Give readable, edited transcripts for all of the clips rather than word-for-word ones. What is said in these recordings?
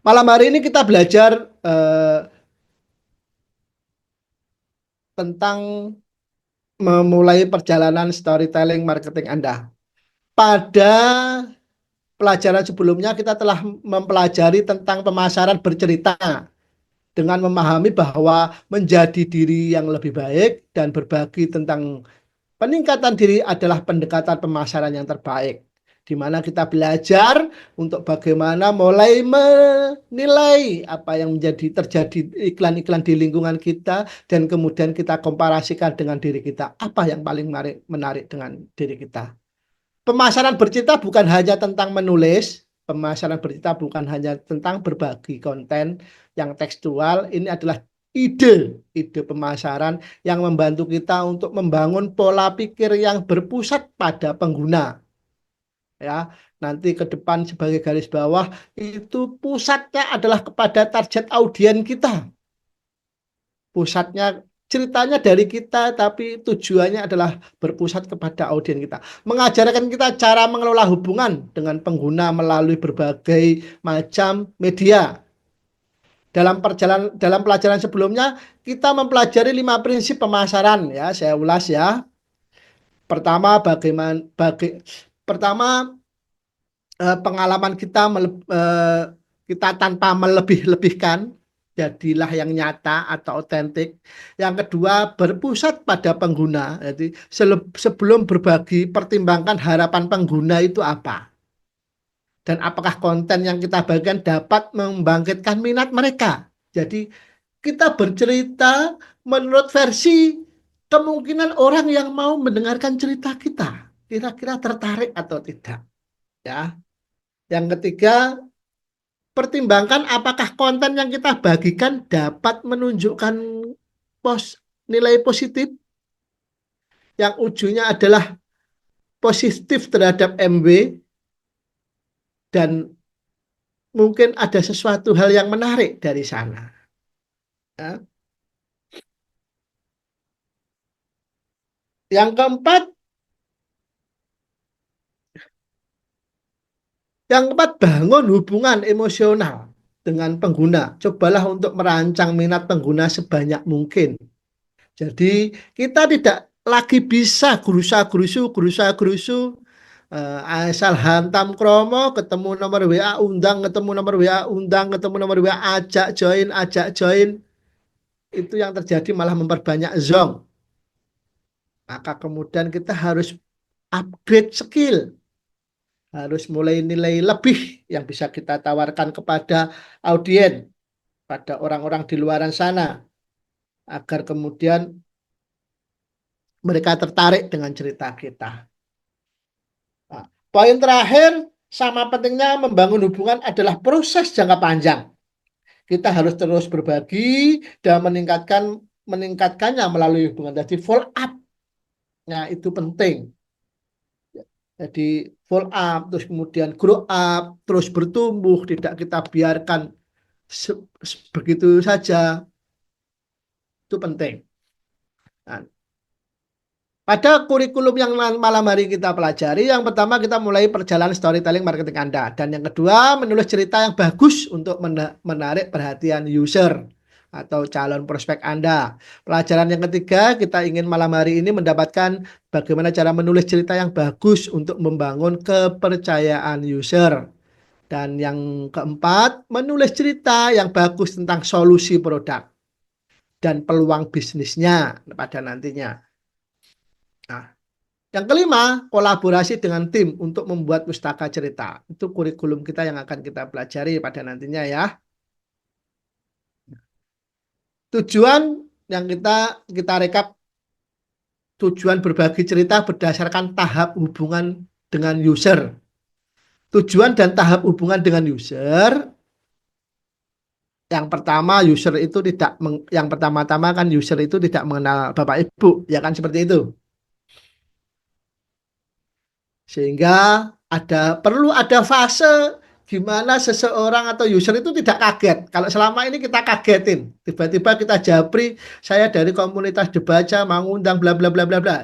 Malam hari ini kita belajar tentang memulai perjalanan storytelling marketing Anda. Pada pelajaran sebelumnya kita telah mempelajari tentang pemasaran bercerita dengan memahami bahwa menjadi diri yang lebih baik dan berbagi tentang peningkatan diri adalah pendekatan pemasaran yang terbaik, di mana kita belajar untuk bagaimana mulai menilai apa yang terjadi iklan-iklan di lingkungan kita dan kemudian kita komparasikan dengan diri kita. Apa yang paling menarik dengan diri kita? Pemasaran bercerita bukan hanya tentang menulis, pemasaran bercerita bukan hanya tentang berbagi konten yang tekstual. Ini adalah ide pemasaran yang membantu kita untuk membangun pola pikir yang berpusat pada pengguna. Ya, nanti ke depan sebagai garis bawah itu pusatnya adalah kepada target audiens kita. Pusatnya ceritanya dari kita, tapi tujuannya adalah berpusat kepada audiens kita. Mengajarkan kita cara mengelola hubungan dengan pengguna melalui berbagai macam media. Dalam pelajaran sebelumnya kita mempelajari 5 prinsip pemasaran ya, saya ulas ya. Pertama, pengalaman kita tanpa melebih-lebihkan, jadilah yang nyata atau otentik. Yang kedua, berpusat pada pengguna. Jadi sebelum berbagi, pertimbangkan harapan pengguna itu apa. Dan apakah konten yang kita bagikan dapat membangkitkan minat mereka. Jadi kita bercerita menurut versi kemungkinan orang yang mau mendengarkan cerita kita. Kira-kira tertarik atau tidak. Ya. Yang ketiga, pertimbangkan apakah konten yang kita bagikan dapat menunjukkan nilai positif yang ujungnya adalah positif terhadap MW dan mungkin ada sesuatu hal yang menarik dari sana. Ya. Yang keempat, bangun hubungan emosional dengan pengguna. Cobalah untuk merancang minat pengguna sebanyak mungkin. Jadi kita tidak lagi bisa gerusa-gerusu, asal hantam kromo, ketemu nomor WA undang, ketemu nomor WA undang, ketemu nomor WA ajak join. Itu yang terjadi malah memperbanyak zong. Maka kemudian kita harus upgrade skill, harus mulai nilai lebih yang bisa kita tawarkan kepada audiens, pada orang-orang di luaran sana, agar kemudian mereka tertarik dengan cerita kita. Nah, poin terakhir, sama pentingnya membangun hubungan adalah proses jangka panjang. Kita harus terus berbagi dan meningkatkannya melalui hubungan. Jadi follow up-nya itu penting. Jadi follow up, terus kemudian grow up, terus bertumbuh, tidak kita biarkan begitu saja. Itu penting. Nah, pada kurikulum yang malam hari kita pelajari, yang pertama kita mulai perjalanan storytelling marketing Anda. Dan yang kedua, menulis cerita yang bagus untuk menarik perhatian user atau calon prospek Anda. Pelajaran yang ketiga, kita ingin malam hari ini mendapatkan bagaimana cara menulis cerita yang bagus untuk membangun kepercayaan user. Dan yang keempat, menulis cerita yang bagus tentang solusi produk dan peluang bisnisnya pada nantinya. Nah, yang kelima, kolaborasi dengan tim untuk membuat pustaka cerita. Itu kurikulum kita yang akan kita pelajari pada nantinya ya. Tujuan yang kita rekap, tujuan berbagi cerita berdasarkan tahap hubungan dengan user. Tujuan dan tahap hubungan dengan user. Yang pertama, yang pertama-tama kan user itu tidak mengenal Bapak Ibu, ya kan seperti itu. Sehingga perlu ada fase gimana seseorang atau user itu tidak kaget. Kalau selama ini kita kagetin, tiba-tiba kita japri, saya dari komunitas Debaca, mengundang bla bla bla bla bla.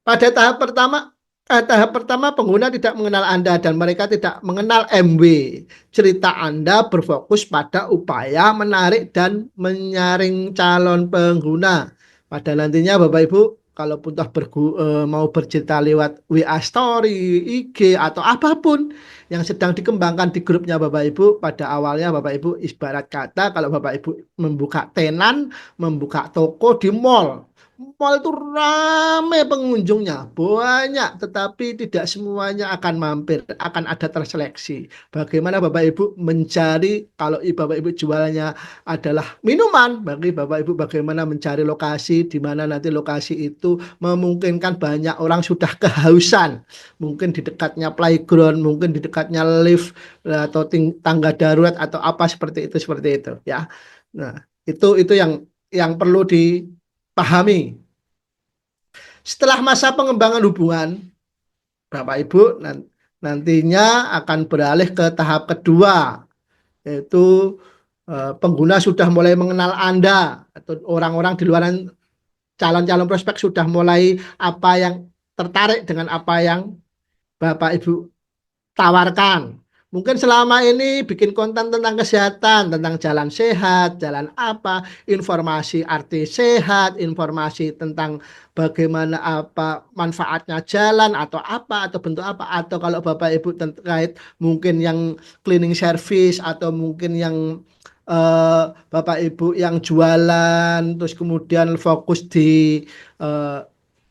Pada tahap pertama, Tahap pertama, pengguna tidak mengenal Anda dan mereka tidak mengenal MW. Cerita Anda berfokus pada upaya menarik dan menyaring calon pengguna. Pada nantinya Bapak Ibu, kalaupun toh mau bercerita lewat WA Story, IG, atau apapun yang sedang dikembangkan di grupnya Bapak Ibu, pada awalnya Bapak Ibu ibarat kata kalau Bapak Ibu membuka tenan, membuka toko di mall. Mall itu ramai pengunjungnya, banyak, tetapi tidak semuanya akan mampir, akan ada terseleksi. Bagaimana Bapak Ibu mencari, kalau Bapak Ibu jualannya adalah minuman, bagi Bapak Ibu bagaimana mencari lokasi, di mana nanti lokasi itu memungkinkan banyak orang sudah kehausan. Mungkin di dekatnya playground, mungkin di dekatnya lift, atau tangga darurat, atau apa seperti itu ya. Nah, itu yang perlu dipahami. Setelah masa pengembangan hubungan, Bapak Ibu nantinya akan beralih ke tahap kedua, yaitu pengguna sudah mulai mengenal Anda, atau orang-orang di luar, calon-calon prospek sudah mulai apa yang tertarik dengan apa yang Bapak Ibu tawarkan. Mungkin selama ini bikin konten tentang kesehatan, tentang jalan sehat, jalan apa, informasi arti sehat, informasi tentang bagaimana apa manfaatnya jalan atau apa, atau bentuk apa, atau kalau Bapak Ibu terkait mungkin yang cleaning service, atau mungkin yang Bapak Ibu yang jualan, terus kemudian fokus di eh,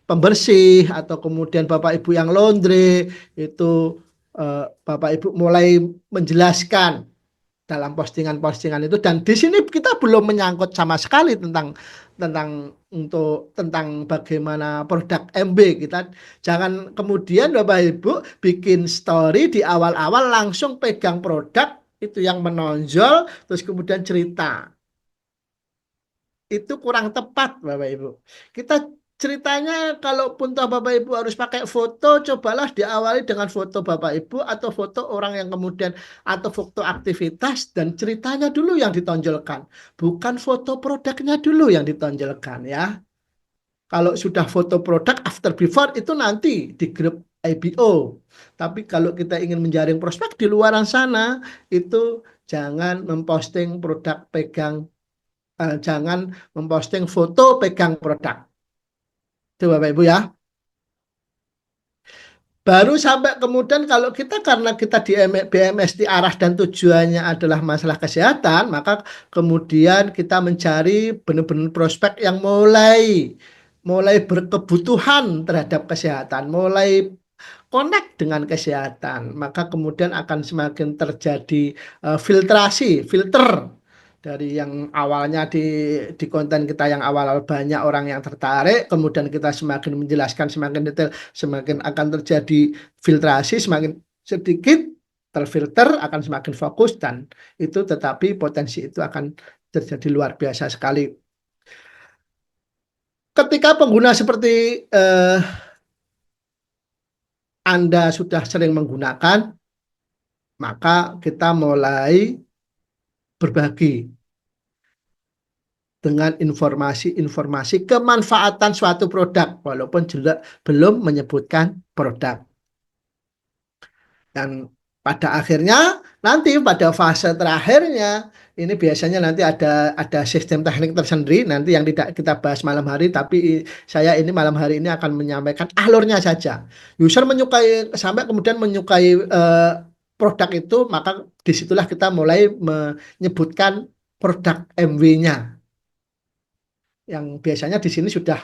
pembersih, atau kemudian Bapak Ibu yang laundry, itu Bapak Ibu mulai menjelaskan dalam postingan-postingan itu, dan di sini kita belum menyangkut sama sekali tentang bagaimana produk MB. Kita jangan kemudian Bapak Ibu bikin story di awal-awal langsung pegang produk itu yang menonjol, terus kemudian cerita. Itu kurang tepat Bapak Ibu. Kita ceritanya, kalaupun toh Bapak Ibu harus pakai foto, cobalah diawali dengan foto Bapak Ibu atau foto orang yang kemudian, atau foto aktivitas, dan ceritanya dulu yang ditonjolkan, bukan foto produknya dulu yang ditonjolkan ya. Kalau sudah foto produk after before itu nanti di grup IBO. Tapi kalau kita ingin menjaring prospek di luar sana, itu jangan memposting produk pegang, jangan memposting foto pegang produk. Itu Bapak Ibu ya. Baru sampai kemudian, kalau kita, karena kita di BMS di arah dan tujuannya adalah masalah kesehatan, maka kemudian kita mencari benar-benar prospek yang mulai mulai berkebutuhan terhadap kesehatan, mulai connect dengan kesehatan, maka kemudian akan semakin terjadi filtrasi, filter dari yang awalnya di konten kita yang awal-awal banyak orang yang tertarik, kemudian kita semakin menjelaskan semakin detail, semakin akan terjadi filtrasi, semakin sedikit terfilter, akan semakin fokus, dan itu tetapi potensi itu akan terjadi luar biasa sekali. Ketika pengguna seperti Anda sudah sering menggunakan, maka kita mulai berbagi dengan informasi-informasi kemanfaatan suatu produk, walaupun juga belum menyebutkan produk. Dan pada akhirnya, nanti pada fase terakhirnya, ini biasanya nanti ada sistem teknik tersendiri, nanti yang tidak kita bahas malam hari, tapi saya ini malam hari ini akan menyampaikan alurnya saja. User menyukai, sampai kemudian menyukai produk itu, maka disitulah kita mulai menyebutkan produk MW-nya, yang biasanya di sini sudah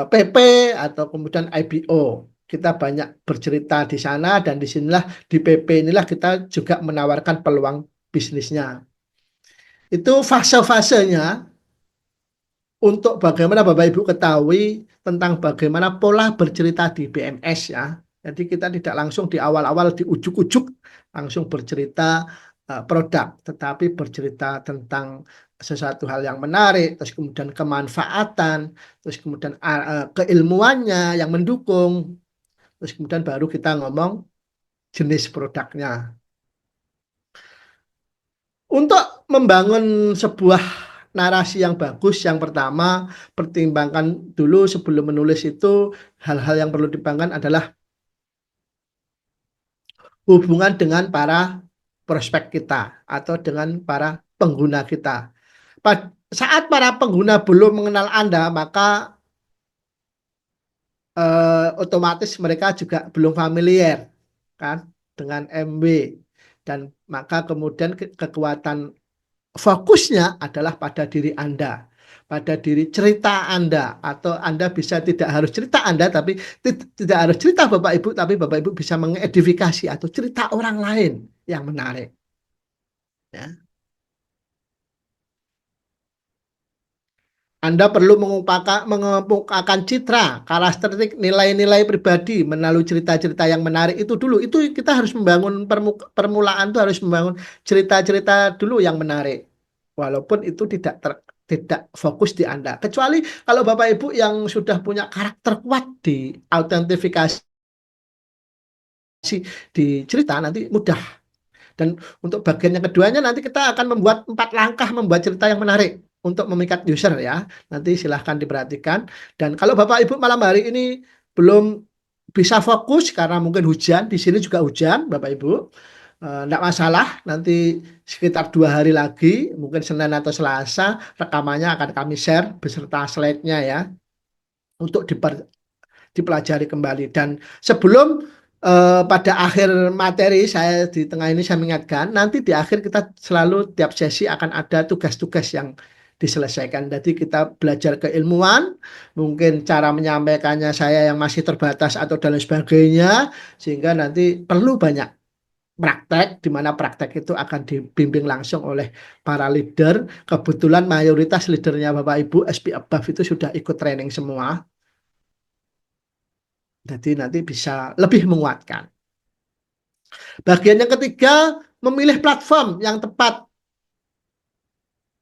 PP atau kemudian IBO. Kita banyak bercerita di sana, dan di sinilah, di PP inilah kita juga menawarkan peluang bisnisnya. Itu fase-fasenya untuk bagaimana Bapak Ibu ketahui tentang bagaimana pola bercerita di BMS ya. Jadi kita tidak langsung di awal-awal di ujuk-ujuk langsung bercerita produk, tetapi bercerita tentang sesuatu hal yang menarik, terus kemudian kemanfaatan, terus kemudian keilmuannya yang mendukung, terus kemudian baru kita ngomong jenis produknya. Untuk membangun sebuah narasi yang bagus. Yang pertama, pertimbangkan dulu sebelum menulis itu hal-hal yang perlu dipertimbangkan adalah hubungan dengan para prospek kita atau dengan para pengguna kita. Saat para pengguna belum mengenal Anda, maka otomatis mereka juga belum familiar kan dengan MW, dan maka kemudian kekuatan fokusnya adalah pada diri Anda, pada diri cerita Anda, atau Anda bisa tidak harus cerita Anda, tapi tidak harus cerita Bapak Ibu, tapi Bapak Ibu bisa mengedifikasi atau cerita orang lain yang menarik. Ya. Anda perlu mengemukakan citra, karakteristik, nilai-nilai pribadi melalui cerita-cerita yang menarik itu dulu. Itu kita harus membangun permulaan itu harus membangun cerita-cerita dulu yang menarik. Walaupun itu tidak fokus di Anda. Kecuali kalau Bapak Ibu yang sudah punya karakter kuat di autentifikasi di cerita, nanti mudah. Dan untuk bagian yang keduanya nanti kita akan membuat 4 langkah membuat cerita yang menarik untuk memikat user ya. Nanti silahkan diperhatikan. Dan kalau Bapak Ibu malam hari ini belum bisa fokus karena mungkin hujan, di sini juga hujan Bapak Ibu, enggak masalah, nanti sekitar 2 hari lagi, mungkin Senin atau Selasa, rekamannya akan kami share beserta slide-nya ya, untuk dipelajari kembali. Dan sebelum pada akhir materi saya di tengah ini saya mengingatkan, nanti di akhir kita selalu tiap sesi akan ada tugas-tugas yang diselesaikan. Jadi kita belajar keilmuan, mungkin cara menyampaikannya saya yang masih terbatas atau dan lain sebagainya, sehingga nanti perlu banyak praktek, di mana praktek itu akan dibimbing langsung oleh para leader. Kebetulan mayoritas leadernya Bapak Ibu SP above itu sudah ikut training semua. Jadi nanti bisa lebih menguatkan. Bagian yang ketiga, memilih platform yang tepat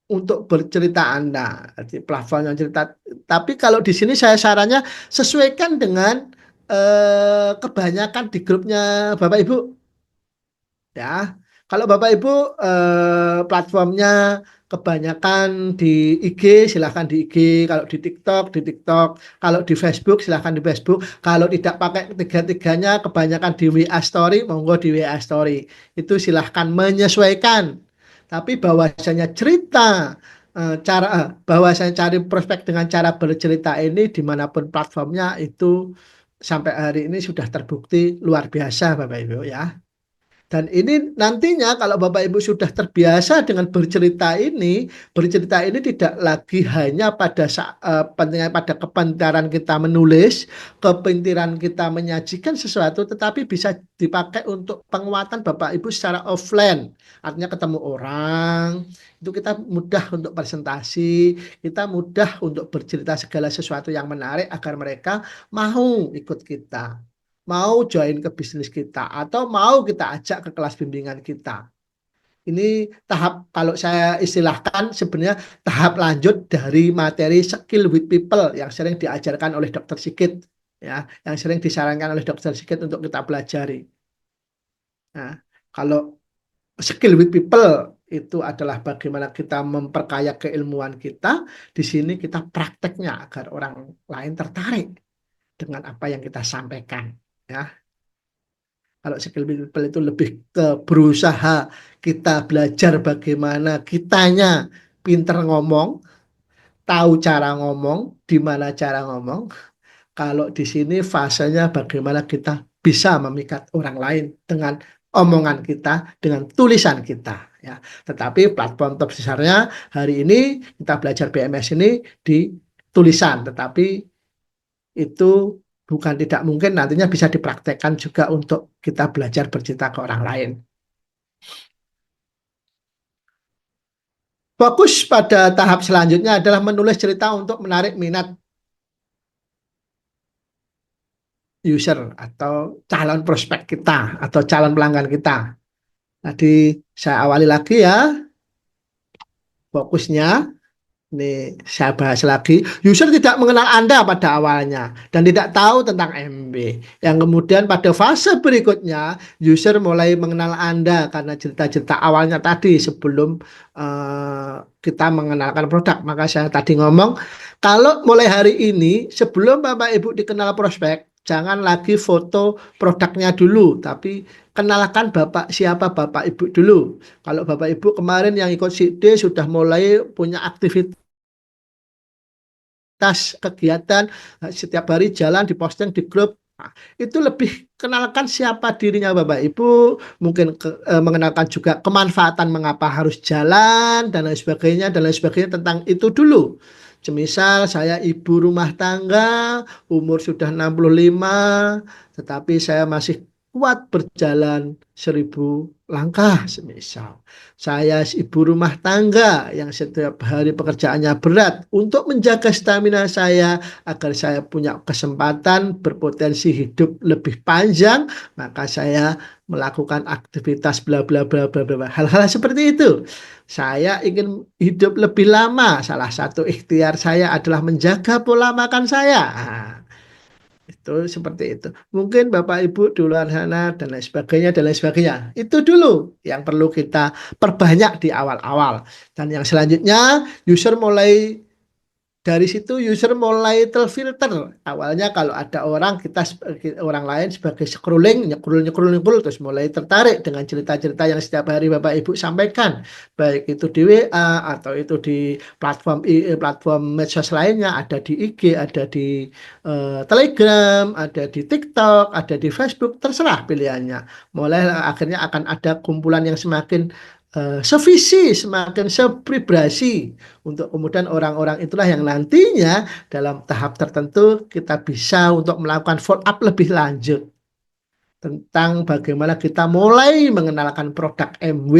untuk bercerita Anda. Jadi platform yang cerita. Tapi kalau di sini saya sarannya sesuaikan dengan kebanyakan di grupnya Bapak Ibu. Ya, kalau Bapak Ibu platformnya kebanyakan di IG, silahkan di IG. Kalau di TikTok. Kalau di Facebook, silahkan di Facebook. Kalau tidak pakai tiga-tiganya, kebanyakan di WA Story, monggo di WA Story. Itu silahkan menyesuaikan. Tapi bahwasanya cerita, bahwasanya cari prospek dengan cara bercerita ini dimanapun platformnya itu sampai hari ini sudah terbukti luar biasa Bapak Ibu ya. Dan ini nantinya kalau Bapak Ibu sudah terbiasa dengan bercerita ini tidak lagi hanya pada pada kepintaran kita menulis, kepintaran kita menyajikan sesuatu, tetapi bisa dipakai untuk penguatan Bapak Ibu secara offline. Artinya ketemu orang, itu kita mudah untuk presentasi, kita mudah untuk bercerita segala sesuatu yang menarik agar mereka mau ikut kita, mau join ke bisnis kita, atau mau kita ajak ke kelas bimbingan kita. Ini tahap, kalau saya istilahkan sebenarnya tahap lanjut dari materi skill with people yang sering diajarkan oleh Dr. Sigit ya, yang sering disarankan oleh Dr. Sigit untuk kita pelajari. Nah, kalau skill with people itu adalah bagaimana kita memperkaya keilmuan kita, di sini kita prakteknya agar orang lain tertarik dengan apa yang kita sampaikan ya. Kalau skill people itu lebih ke berusaha kita belajar bagaimana kitanya pinter ngomong, tahu cara ngomong, di mana cara ngomong. Kalau di sini fasenya bagaimana kita bisa memikat orang lain dengan omongan kita, dengan tulisan kita. Ya. Tetapi platform terbesarnya hari ini kita belajar BMS ini di tulisan, tetapi itu bukan tidak mungkin nantinya bisa dipraktekkan juga untuk kita belajar bercerita ke orang lain. Fokus pada tahap selanjutnya adalah menulis cerita untuk menarik minat user atau calon prospek kita atau calon pelanggan kita. Tadi saya awali lagi ya, fokusnya Nih, saya bahas lagi. User tidak mengenal Anda pada awalnya dan tidak tahu tentang MB. Yang kemudian pada fase berikutnya, user mulai mengenal Anda karena cerita-cerita awalnya tadi sebelum kita mengenalkan produk. Maka saya tadi ngomong, kalau mulai hari ini, sebelum Bapak Ibu dikenal prospek, jangan lagi foto produknya dulu, tapi kenalkan siapa Bapak Ibu dulu. Kalau Bapak Ibu kemarin yang ikut SID sudah mulai punya aktivitas kegiatan setiap hari jalan diposting di grup. Nah, itu lebih kenalkan siapa dirinya Bapak Ibu, mungkin mengenalkan juga kemanfaatan mengapa harus jalan dan lain sebagainya tentang itu dulu. Semisal saya ibu rumah tangga, umur sudah 65, tetapi saya masih kuat berjalan 1.000 langkah semisal. Saya ibu rumah tangga yang setiap hari pekerjaannya berat untuk menjaga stamina saya agar saya punya kesempatan berpotensi hidup lebih panjang, maka saya melakukan aktivitas bla bla bla bla bla. Hal-hal seperti itu. Saya ingin hidup lebih lama. Salah satu ikhtiar saya adalah menjaga pola makan saya. Nah, itu seperti itu. Mungkin Bapak Ibu di luar sana dan lain sebagainya dan lain sebagainya. Itu dulu yang perlu kita perbanyak di awal-awal. Dan yang selanjutnya user mulai dari situ user mulai terfilter. Awalnya kalau ada orang kita orang lain sebagai scrolling, nyekrul nyekrul nyekrul terus mulai tertarik dengan cerita-cerita yang setiap hari Bapak Ibu sampaikan, baik itu di WA atau itu di platform medsos lainnya, ada di IG, ada di Telegram, ada di TikTok, ada di Facebook, terserah pilihannya. Mulai akhirnya akan ada kumpulan yang semakin sevisi, semakin sevibrasi untuk kemudian orang-orang itulah yang nantinya dalam tahap tertentu kita bisa untuk melakukan follow up lebih lanjut tentang bagaimana kita mulai mengenalkan produk MW.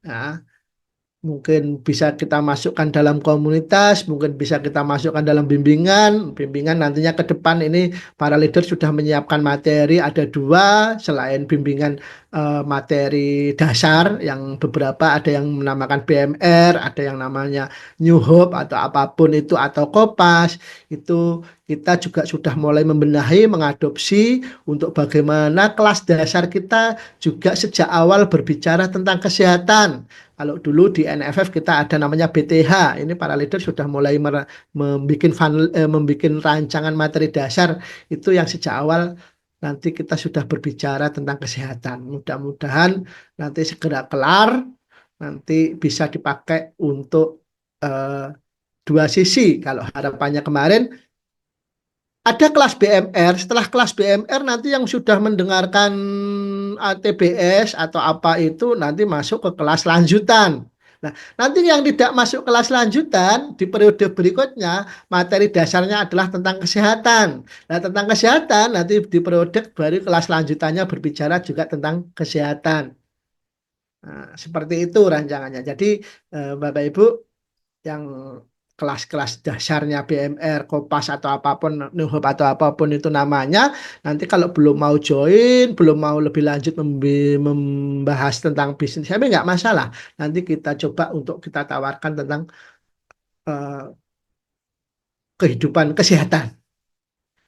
Nah, mungkin bisa kita masukkan dalam komunitas, mungkin bisa kita masukkan dalam bimbingan. Bimbingan nantinya ke depan ini para leader sudah menyiapkan materi, ada dua selain bimbingan materi dasar yang beberapa ada yang menamakan BMR, ada yang namanya New Hope atau apapun itu atau Kopas. Itu kita juga sudah mulai membenahi, mengadopsi untuk bagaimana kelas dasar kita juga sejak awal berbicara tentang kesehatan. Kalau dulu di NFF kita ada namanya BTH, ini para leader sudah mulai membuat rancangan materi dasar itu yang sejak awal nanti kita sudah berbicara tentang kesehatan. Mudah-mudahan nanti segera kelar, nanti bisa dipakai untuk eh, dua sisi. Kalau harapannya kemarin ada kelas BMR, setelah kelas BMR nanti yang sudah mendengarkan ATBS atau apa itu nanti masuk ke kelas lanjutan. Nah, nanti yang tidak masuk kelas lanjutan di periode berikutnya materi dasarnya adalah tentang kesehatan. Nah, tentang kesehatan nanti di periode baru kelas lanjutannya berbicara juga tentang kesehatan. Nah, seperti itu rancangannya. Jadi, Bapak Ibu yang kelas-kelas dasarnya BMR, Kopas atau apapun, New Hope atau apapun itu namanya, nanti kalau belum mau join, belum mau lebih lanjut membahas tentang bisnis, tapi nggak masalah. Nanti kita coba untuk kita tawarkan tentang uh, kehidupan kesehatan.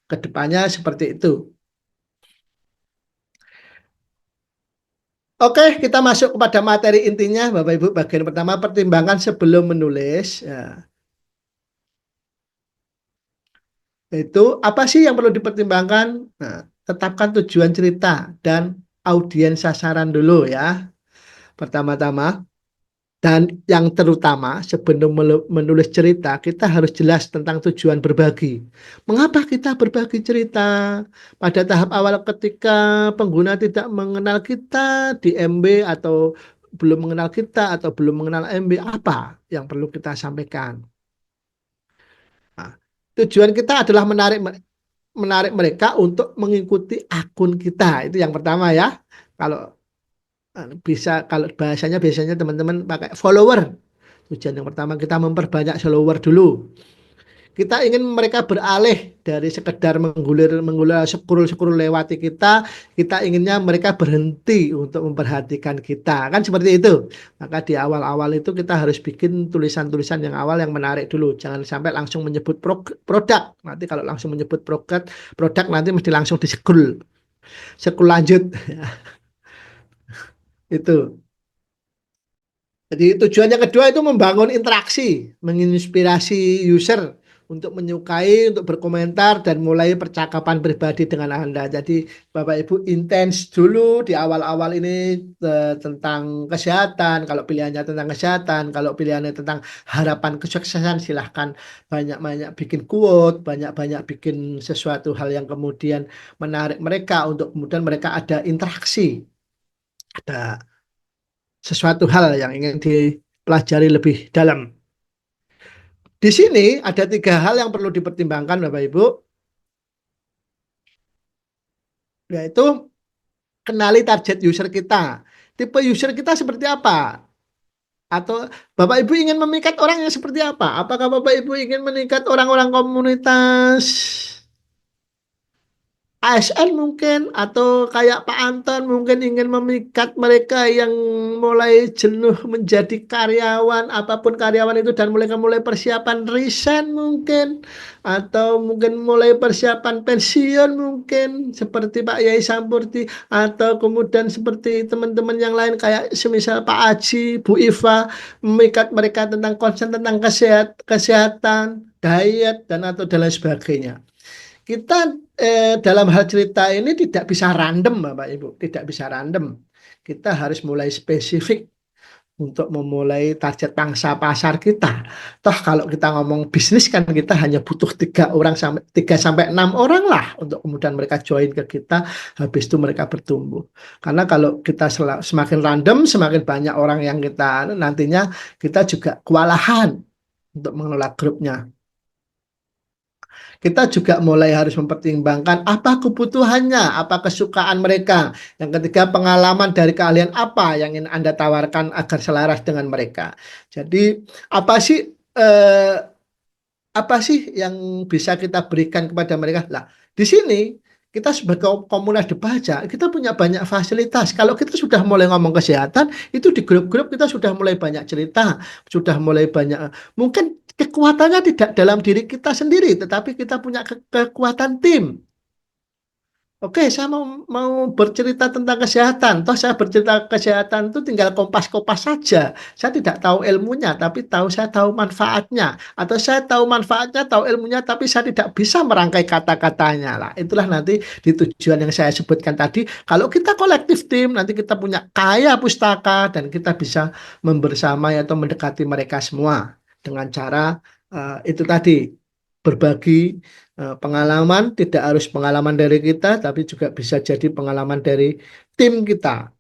Kedepannya seperti itu. Oke, kita masuk kepada materi intinya, Bapak Ibu. Bagian pertama, pertimbangan sebelum menulis. Ya, itu apa sih yang perlu dipertimbangkan? Nah, tetapkan tujuan cerita dan audiens sasaran dulu ya. Pertama-tama, dan yang terutama sebelum menulis cerita, kita harus jelas tentang tujuan berbagi. Mengapa kita berbagi cerita? Pada tahap awal ketika pengguna tidak mengenal kita di MB atau belum mengenal kita atau belum mengenal MB, apa yang perlu kita sampaikan? Nah, tujuan kita adalah menarik mereka untuk mengikuti akun kita. Itu yang pertama ya. Kalau bisa, kalau bahasanya biasanya teman-teman pakai follower. Tujuan yang pertama kita memperbanyak follower dulu. Kita ingin mereka beralih dari sekedar menggulir scroll lewati kita inginnya mereka berhenti untuk memperhatikan kita. Kan seperti itu. Maka di awal-awal itu kita harus bikin tulisan-tulisan yang awal yang menarik dulu. Jangan sampai langsung menyebut produk. Nanti kalau langsung menyebut produk nanti mesti langsung di scroll. Scroll lanjut. Itu. Jadi tujuan yang kedua itu membangun interaksi, menginspirasi user untuk menyukai, untuk berkomentar dan mulai percakapan pribadi dengan Anda. Jadi Bapak Ibu intens dulu di awal-awal ini tentang kesehatan. Kalau pilihannya tentang kesehatan, kalau pilihannya tentang harapan kesuksesan, silahkan banyak-banyak bikin quote, banyak-banyak bikin sesuatu hal yang kemudian menarik mereka untuk kemudian mereka ada interaksi, ada sesuatu hal yang ingin dipelajari lebih dalam. Di sini ada 3 hal yang perlu dipertimbangkan Bapak Ibu, yaitu kenali target user kita. Tipe user kita seperti apa? Atau Bapak Ibu ingin memikat orang yang seperti apa? Apakah Bapak Ibu ingin memikat orang-orang komunitas ASN mungkin, atau kayak Pak Anton mungkin ingin memikat mereka yang mulai jenuh menjadi karyawan, apapun karyawan itu, dan mulai persiapan resign mungkin, atau mungkin mulai persiapan pensiun mungkin seperti Pak Yai Sampurti, atau kemudian seperti teman-teman yang lain kayak semisal Pak Aji, Bu Iva, memikat mereka tentang konsen tentang kesehatan, diet, dan atau dan lain sebagainya. Kita dalam hal cerita ini tidak bisa random, Bapak Ibu, tidak bisa random. Kita harus mulai spesifik untuk memulai target pangsa pasar kita. Toh kalau kita ngomong bisnis kan kita hanya butuh 3 sampai 6 orang lah untuk kemudian mereka join ke kita, habis itu mereka bertumbuh. Karena kalau kita semakin random, semakin banyak orang yang kita nantinya kita juga kewalahan untuk mengelola grupnya. Kita juga mulai harus mempertimbangkan apa kebutuhannya, apa kesukaan mereka. Yang ketiga, pengalaman dari keahlian apa yang ingin Anda tawarkan agar selaras dengan mereka. Jadi, apa sih eh, apa sih yang bisa kita berikan kepada mereka? Lah, di sini kita sebagai komunitas Debaja, kita punya banyak fasilitas. Kalau kita sudah mulai ngomong kesehatan, itu di grup-grup kita sudah mulai banyak cerita, sudah mulai banyak. Mungkin kekuatannya tidak dalam diri kita sendiri, tetapi kita punya kekuatan tim. Oke, saya mau bercerita tentang kesehatan. Toh saya bercerita kesehatan itu tinggal kompas-kompas saja. Saya tidak tahu ilmunya, tapi saya tahu manfaatnya. Atau saya tahu manfaatnya, tahu ilmunya, tapi saya tidak bisa merangkai kata-katanya lah. Itulah nanti di tujuan yang saya sebutkan tadi. Kalau kita kolektif tim, nanti kita punya kaya pustaka dan kita bisa membersamai atau mendekati mereka semua dengan cara itu tadi, berbagi pengalaman. Tidak harus pengalaman dari kita, tapi juga bisa jadi pengalaman dari tim kita.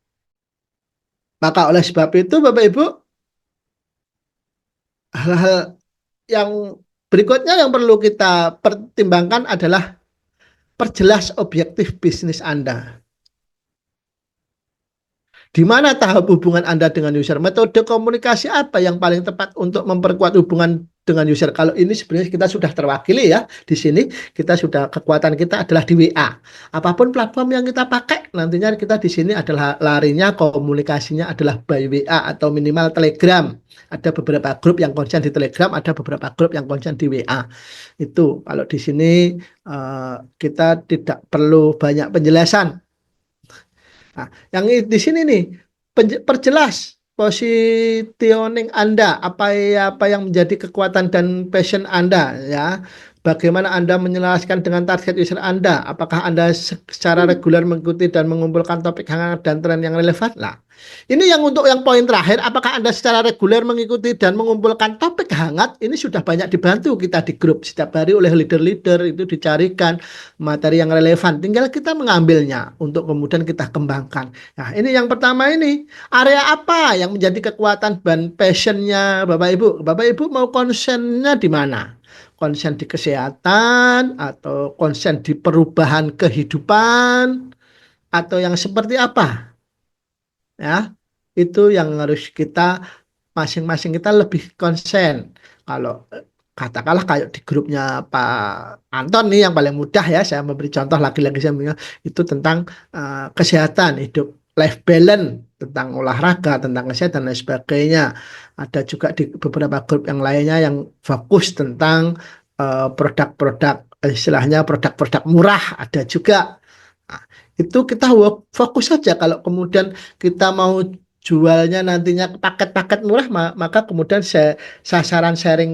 Maka oleh sebab itu, Bapak Ibu, hal-hal yang berikutnya yang perlu kita pertimbangkan adalah perjelas objektif bisnis Anda. Di mana tahap hubungan Anda dengan user? Metode komunikasi apa yang paling tepat untuk memperkuat hubungan dengan user? Kalau ini sebenarnya kita sudah terwakili ya di sini. Kita sudah, kekuatan kita adalah di WA. Apapun platform yang kita pakai, nantinya kita di sini adalah larinya komunikasinya adalah by WA atau minimal Telegram. Ada beberapa grup yang konsen di Telegram, ada beberapa grup yang konsen di WA. Itu kalau di sini kita tidak perlu banyak penjelasan. Nah, yang di sini nih, perjelas positioning Anda, apa yang menjadi kekuatan dan passion Anda ya. Bagaimana Anda menyelaraskan dengan target user Anda? Apakah Anda secara reguler mengikuti dan mengumpulkan topik hangat dan tren yang relevan? Nah, ini yang untuk yang poin terakhir, apakah Anda secara reguler mengikuti dan mengumpulkan topik hangat? Ini sudah banyak dibantu kita di grup setiap hari oleh leader-leader, itu dicarikan materi yang relevan. Tinggal kita mengambilnya untuk kemudian kita kembangkan. Nah, ini yang pertama ini, area apa yang menjadi kekuatan dan passionnya Bapak Ibu? Bapak Ibu mau konsennya di mana? Konsen di kesehatan atau konsen di perubahan kehidupan atau yang seperti apa? Ya, itu yang harus kita masing-masing kita lebih konsen. Kalau katakanlah kayak di grupnya Pak Anton nih yang paling mudah ya, saya memberi contoh lagi-lagi saya bilang, itu tentang kesehatan hidup, life balance, tentang olahraga, tentang kesehatan dan lain sebagainya. Ada juga di beberapa grup yang lainnya yang fokus tentang produk-produk, istilahnya produk-produk murah ada juga. Nah, itu kita fokus saja. Kalau kemudian kita mau jualnya nantinya paket-paket murah, maka kemudian sasaran sharing,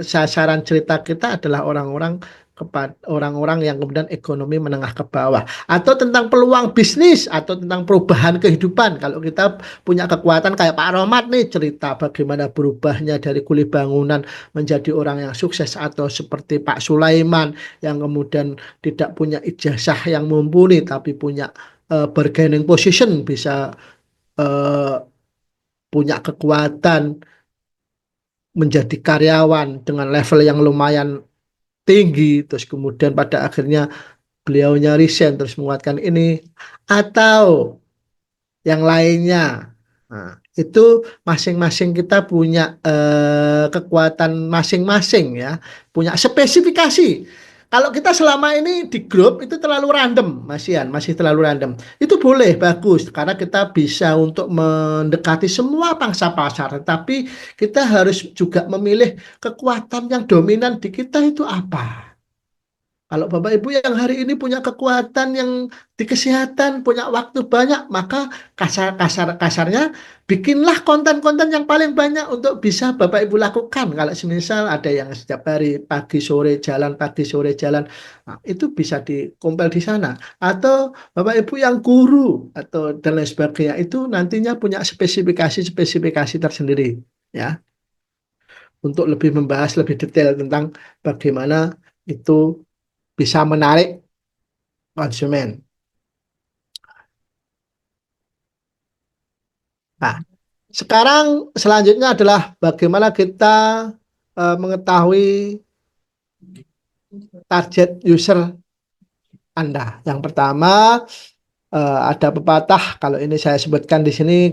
sasaran cerita kita adalah orang-orang, kepada orang-orang yang kemudian ekonomi menengah ke bawah, atau tentang peluang bisnis atau tentang perubahan kehidupan. Kalau kita punya kekuatan kayak Pak Romat nih, cerita bagaimana berubahnya dari kuli bangunan menjadi orang yang sukses, atau seperti Pak Sulaiman yang kemudian tidak punya ijazah yang mumpuni tapi punya bargaining position, bisa eh, punya kekuatan menjadi karyawan dengan level yang lumayan tinggi, terus kemudian pada akhirnya beliaunya resign terus menguatkan ini, atau yang lainnya. Nah, itu masing-masing kita punya kekuatan masing-masing ya, punya spesifikasi. Kalau kita selama ini di grup itu terlalu random, masih terlalu random. Itu boleh, bagus, karena kita bisa untuk mendekati semua pangsa pasar. Tapi kita harus juga memilih kekuatan yang dominan di kita itu apa. Kalau Bapak Ibu yang hari ini punya kekuatan yang di kesehatan, punya waktu banyak, maka kasarnya bikinlah konten-konten yang paling banyak untuk bisa Bapak Ibu lakukan. Kalau semisal ada yang setiap hari pagi sore jalan, nah, itu bisa dikompil di sana. Atau Bapak Ibu yang guru atau dan lain sebagainya, itu nantinya punya spesifikasi-spesifikasi tersendiri, ya, untuk lebih membahas lebih detail tentang bagaimana itu bisa menarik konsumen. Nah, sekarang selanjutnya adalah bagaimana kita mengetahui target user Anda. Yang pertama, ada pepatah, kalau ini saya sebutkan di sini,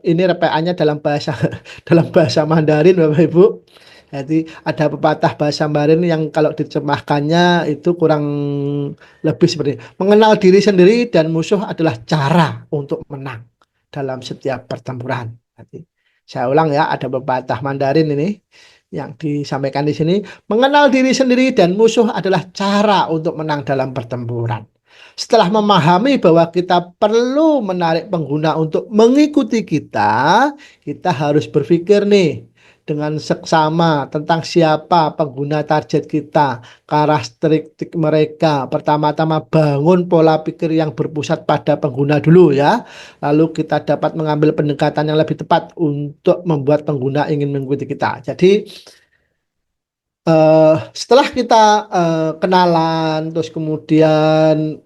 ini repeannya dalam bahasa dalam bahasa Mandarin, Bapak Ibu. Jadi ada pepatah bahasa Mandarin yang kalau diterjemahkannya itu kurang lebih seperti mengenal diri sendiri dan musuh adalah cara untuk menang dalam setiap pertempuran. Jadi, saya ulang ya, ada pepatah Mandarin ini yang disampaikan di sini, mengenal diri sendiri dan musuh adalah cara untuk menang dalam pertempuran. Setelah memahami bahwa kita perlu menarik pengguna untuk mengikuti kita, kita harus berpikir nih dengan seksama tentang siapa pengguna target kita, karakteristik mereka. Pertama-tama bangun pola pikir yang berpusat pada pengguna dulu ya. Lalu kita dapat mengambil pendekatan yang lebih tepat untuk membuat pengguna ingin mengikuti kita. Jadi setelah kita kenalan, terus kemudian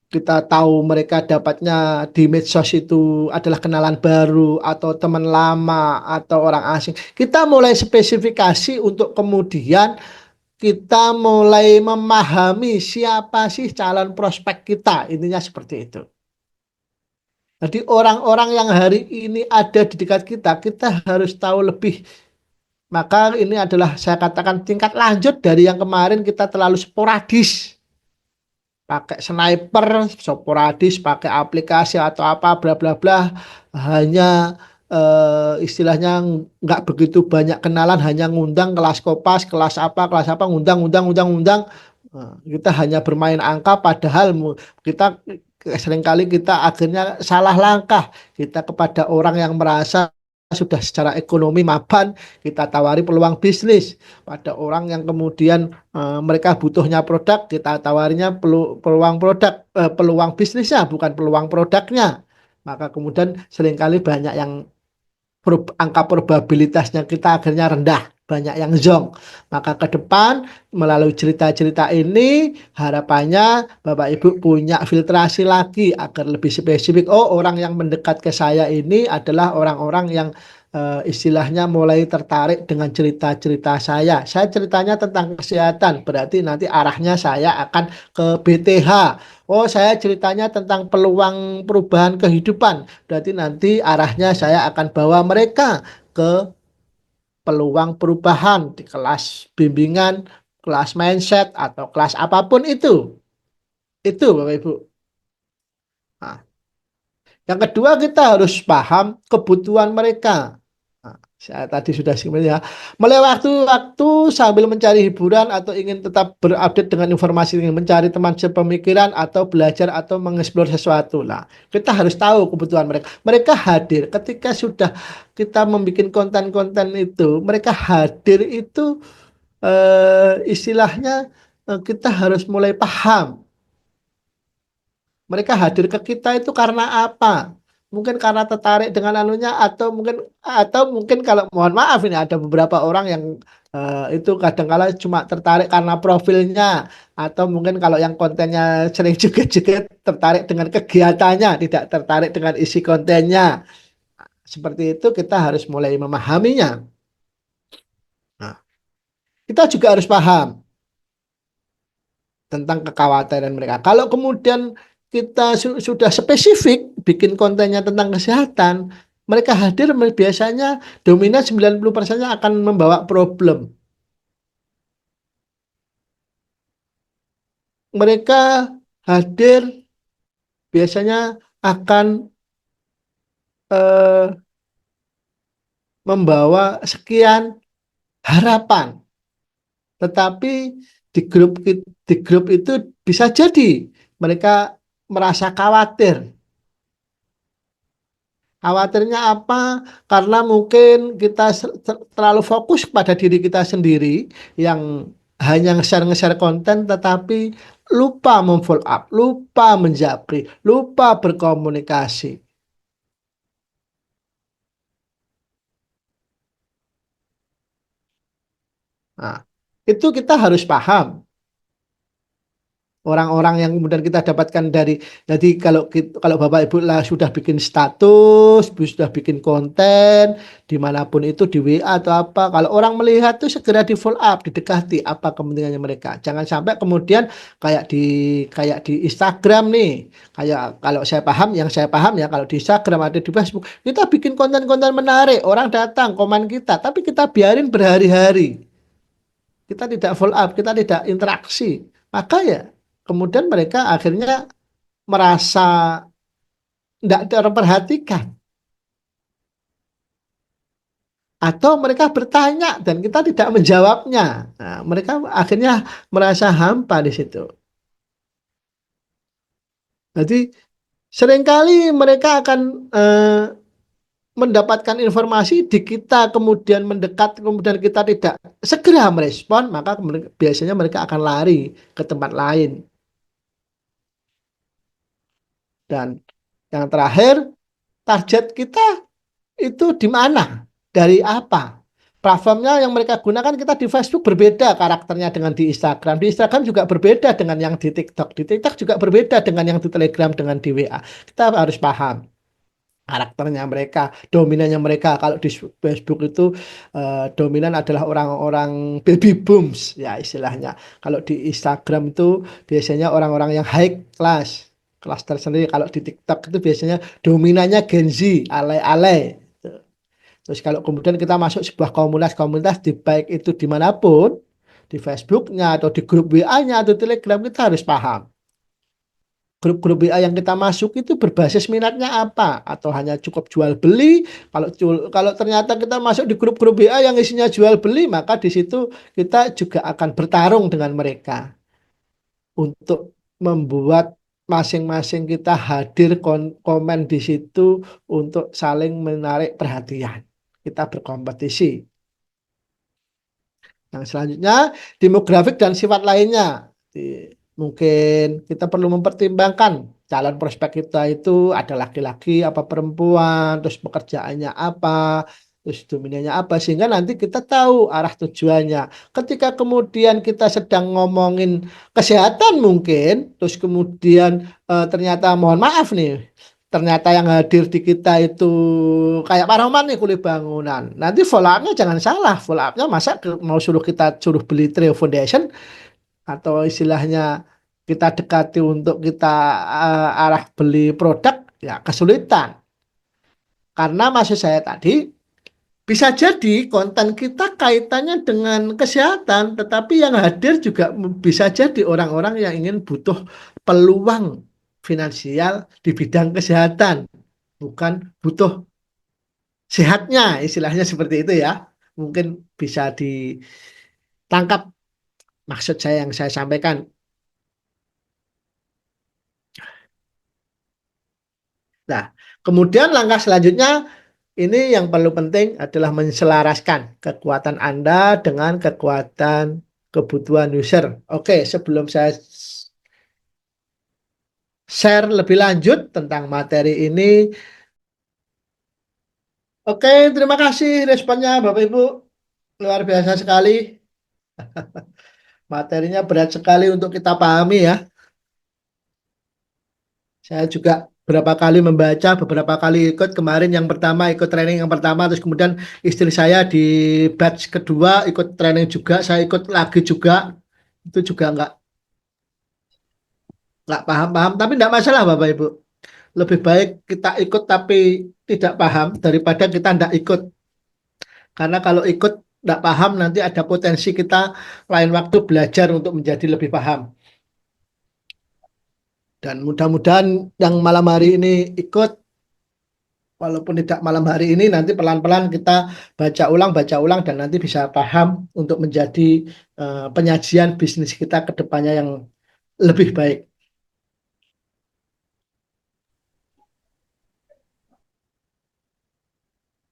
kita tahu mereka dapatnya di medsos itu adalah kenalan baru atau teman lama atau orang asing. Kita mulai spesifikasi untuk kemudian kita mulai memahami siapa sih calon prospek kita. Intinya seperti itu. Jadi orang-orang yang hari ini ada di dekat kita, kita harus tahu lebih. Maka ini adalah saya katakan tingkat lanjut dari yang kemarin kita terlalu sporadis, pakai sniper, sporadis, pakai aplikasi atau apa bla bla bla, hanya istilahnya nggak begitu banyak kenalan, hanya ngundang kelas kopas, kelas apa, ngundang ngundang ngundang ngundang. Kita hanya bermain angka, padahal kita seringkali kita akhirnya salah langkah, kita kepada orang yang merasa sudah secara ekonomi mapan, kita tawari peluang bisnis. Pada orang yang kemudian mereka butuhnya produk, kita tawarinya peluang produk, peluang bisnisnya, bukan peluang produknya. Maka kemudian seringkali banyak yang angka probabilitasnya kita akhirnya rendah, banyak yang zonk. Maka ke depan melalui cerita-cerita ini harapannya Bapak Ibu punya filtrasi lagi agar lebih spesifik. Oh, orang yang mendekat ke saya ini adalah orang-orang yang istilahnya mulai tertarik dengan cerita-cerita saya. Saya ceritanya tentang kesehatan, berarti nanti arahnya saya akan ke BTH. Oh, saya ceritanya tentang peluang perubahan kehidupan, berarti nanti arahnya saya akan bawa mereka ke peluang perubahan di kelas bimbingan, kelas mindset, atau kelas apapun itu. Itu, Bapak Ibu. Nah, yang kedua, kita harus paham kebutuhan mereka. Nah, saya tadi sudah sebenarnya melewati waktu sambil mencari hiburan atau ingin tetap berupdate dengan informasi, ingin mencari teman sepemikiran atau belajar atau mengeksplor sesuatu lah. Kita harus tahu kebutuhan mereka. Mereka hadir ketika sudah kita membuat konten-konten itu, mereka hadir itu istilahnya kita harus mulai paham mereka hadir ke kita itu karena apa? Mungkin karena tertarik dengan anunya atau mungkin kalau mohon maaf ini ada beberapa orang yang itu kadang-kala cuma tertarik karena profilnya atau mungkin kalau yang kontennya sering juga tertarik dengan kegiatannya, tidak tertarik dengan isi kontennya. Seperti itu kita harus mulai memahaminya. Nah, kita juga harus paham tentang kekhawatiran mereka. Kalau kemudian kita sudah spesifik bikin kontennya tentang kesehatan, mereka hadir biasanya dominan 90%-nya akan membawa problem. Mereka hadir biasanya akan eh, membawa sekian harapan, tetapi di grup itu bisa jadi mereka merasa khawatir. Khawatirnya apa? Karena mungkin kita terlalu fokus pada diri kita sendiri yang hanya nge-share konten tetapi lupa memfollow up, lupa menjapri, lupa berkomunikasi. Nah, itu kita harus paham orang-orang yang kemudian kita dapatkan dari kalau Bapak Ibu lah sudah bikin status, sudah bikin konten dimanapun itu di WA atau apa, kalau orang melihat tuh segera di follow up, didekati apa kepentingannya mereka. Jangan sampai kemudian kayak di Instagram nih, kayak kalau saya paham ya, kalau di Instagram ada di Facebook, kita bikin konten-konten menarik, orang datang komen kita, tapi kita biarin berhari-hari. Kita tidak follow up, kita tidak interaksi. Maka ya kemudian mereka akhirnya merasa tidak terperhatikan. Atau mereka bertanya dan kita tidak menjawabnya. Nah, mereka akhirnya merasa hampa di situ. Jadi seringkali mereka akan mendapatkan informasi di kita, kemudian mendekat, kemudian kita tidak segera merespon, maka biasanya mereka akan lari ke tempat lain. Dan yang terakhir, target kita itu di mana? Dari apa? Platformnya yang mereka gunakan, kita di Facebook berbeda karakternya dengan di Instagram. Di Instagram juga berbeda dengan yang di TikTok. Di TikTok juga berbeda dengan yang di Telegram, dengan di WA. Kita harus paham karakternya mereka, dominannya mereka. Kalau di Facebook itu dominan adalah orang-orang baby booms ya istilahnya. Kalau di Instagram itu biasanya orang-orang yang high class, kelas tersendiri. Kalau di TikTok itu biasanya dominannya Gen Z, alay-alay. Terus kalau kemudian kita masuk sebuah komunitas-komunitas di baik itu dimanapun, di Facebooknya atau di grup WA-nya atau Telegram, kita harus paham grup-grup WA yang kita masuk itu berbasis minatnya apa, atau hanya cukup jual beli. Kalau ternyata kita masuk di grup-grup WA yang isinya jual beli, maka di situ kita juga akan bertarung dengan mereka untuk membuat masing-masing kita hadir komen di situ untuk saling menarik perhatian. Kita berkompetisi. Yang selanjutnya, demografik dan sifat lainnya. Mungkin kita perlu mempertimbangkan calon prospek kita itu ada laki-laki apa perempuan, terus pekerjaannya apa, terus dominannya apa, sehingga nanti kita tahu arah tujuannya. Ketika kemudian kita sedang ngomongin kesehatan mungkin, terus kemudian ternyata mohon maaf nih, ternyata yang hadir di kita itu kayak Pak Rahman nih kulit bangunan. Nanti follow up-nya jangan salah, follow up-nya masa mau suruh beli Trio Foundation atau istilahnya kita dekati untuk kita arah beli produk ya kesulitan. Karena maksud saya tadi Bisa jadi konten kita kaitannya dengan kesehatan, tetapi yang hadir juga bisa jadi orang-orang yang ingin butuh peluang finansial di bidang kesehatan, bukan butuh sehatnya, istilahnya seperti itu ya. Mungkin bisa ditangkap maksud saya yang saya sampaikan. Nah, kemudian langkah selanjutnya ini yang perlu penting adalah menselaraskan kekuatan Anda dengan kekuatan kebutuhan user. Oke, sebelum saya share lebih lanjut tentang materi ini, oke, terima kasih responnya Bapak Ibu. Luar biasa sekali. Materinya berat sekali untuk kita pahami ya. Saya juga berapa kali membaca, beberapa kali ikut. Kemarin yang pertama ikut training yang pertama, terus kemudian istri saya di batch kedua ikut training juga, saya ikut lagi juga. Itu juga nggak paham-paham, tapi nggak masalah Bapak Ibu. Lebih baik kita ikut tapi tidak paham daripada kita nggak ikut. Karena kalau ikut nggak paham nanti ada potensi kita lain waktu belajar untuk menjadi lebih paham. Dan mudah-mudahan yang malam hari ini ikut, walaupun tidak malam hari ini, nanti pelan-pelan kita baca ulang, dan nanti bisa paham untuk menjadi penyajian bisnis kita ke depannya yang lebih baik.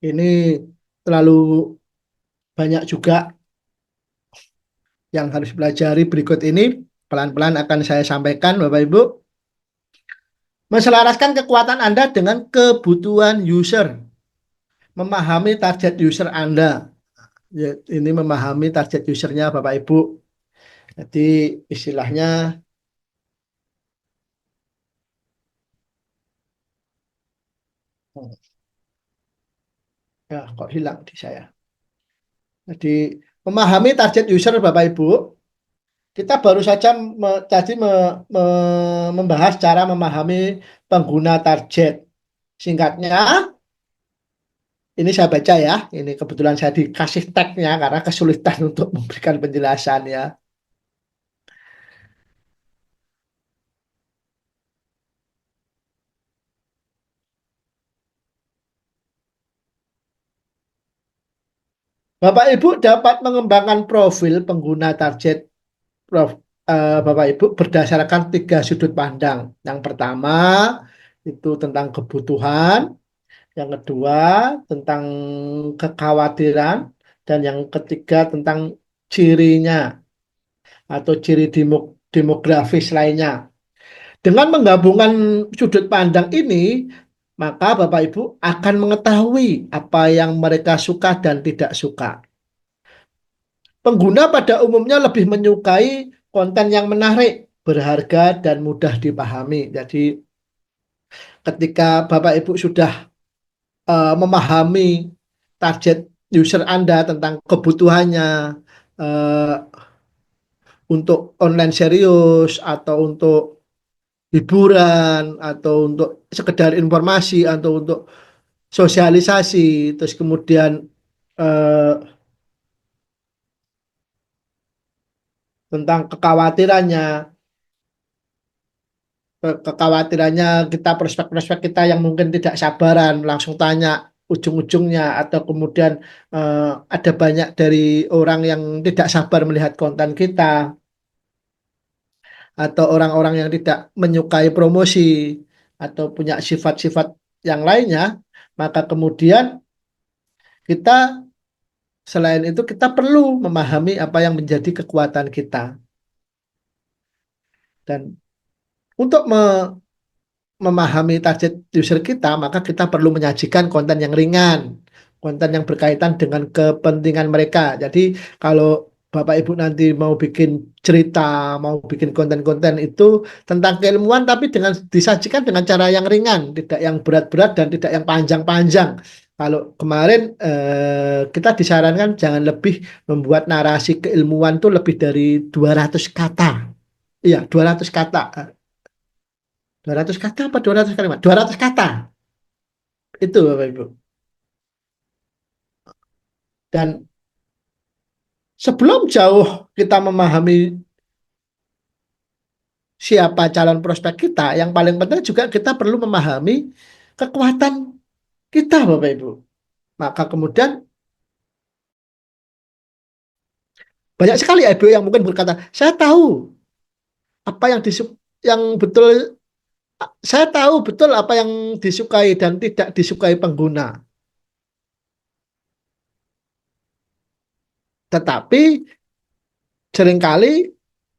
Ini terlalu banyak juga yang harus pelajari berikut ini. Pelan-pelan akan saya sampaikan, Bapak Ibu. Menselaraskan kekuatan Anda dengan kebutuhan user. Memahami target user Anda. Ya, ini memahami target usernya Bapak Ibu. Jadi istilahnya, ya kok hilang di saya. Jadi memahami target user Bapak Ibu, kita baru saja membahas cara memahami pengguna target. Singkatnya, ini saya baca ya, ini kebetulan saya dikasih tagnya karena kesulitan untuk memberikan penjelasan ya. Bapak Ibu dapat mengembangkan profil pengguna target Bapak Ibu berdasarkan tiga sudut pandang. Yang pertama itu tentang kebutuhan, yang kedua tentang kekhawatiran, dan yang ketiga tentang cirinya atau ciri demografis lainnya. Dengan menggabungkan sudut pandang ini, maka Bapak Ibu akan mengetahui apa yang mereka suka dan tidak suka. Pengguna pada umumnya lebih menyukai konten yang menarik, berharga, dan mudah dipahami. Jadi, ketika Bapak Ibu sudah memahami target user Anda tentang kebutuhannya, uh, untuk online serius atau untuk hiburan atau untuk sekedar informasi atau untuk sosialisasi, terus kemudian eh, tentang kekhawatirannya kita, prospek-prospek kita yang mungkin tidak sabaran langsung tanya ujung-ujungnya, atau kemudian ada banyak dari orang yang tidak sabar melihat konten kita, atau orang-orang yang tidak menyukai promosi atau punya sifat-sifat yang lainnya, maka kemudian kita selain itu kita perlu memahami apa yang menjadi kekuatan kita. Dan untuk memahami target user kita, maka kita perlu menyajikan konten yang ringan, konten yang berkaitan dengan kepentingan mereka. Jadi kalau Bapak Ibu nanti mau bikin cerita, mau bikin konten-konten itu tentang keilmuan, tapi dengan disajikan dengan cara yang ringan, tidak yang berat-berat dan tidak yang panjang-panjang. Kalau kemarin kita disarankan jangan lebih membuat narasi keilmuan itu lebih dari 200 kata. Iya, 200 kata. 200 kata apa 200 kalimat? 200 kata. Itu Bapak Ibu. Dan sebelum jauh kita memahami siapa calon prospek kita, yang paling penting juga kita perlu memahami kekuatan kita, Bapak Ibu. Maka kemudian banyak sekali ibu yang mungkin berkata, saya tahu apa yang yang betul, saya tahu betul apa yang disukai dan tidak disukai pengguna. Tetapi seringkali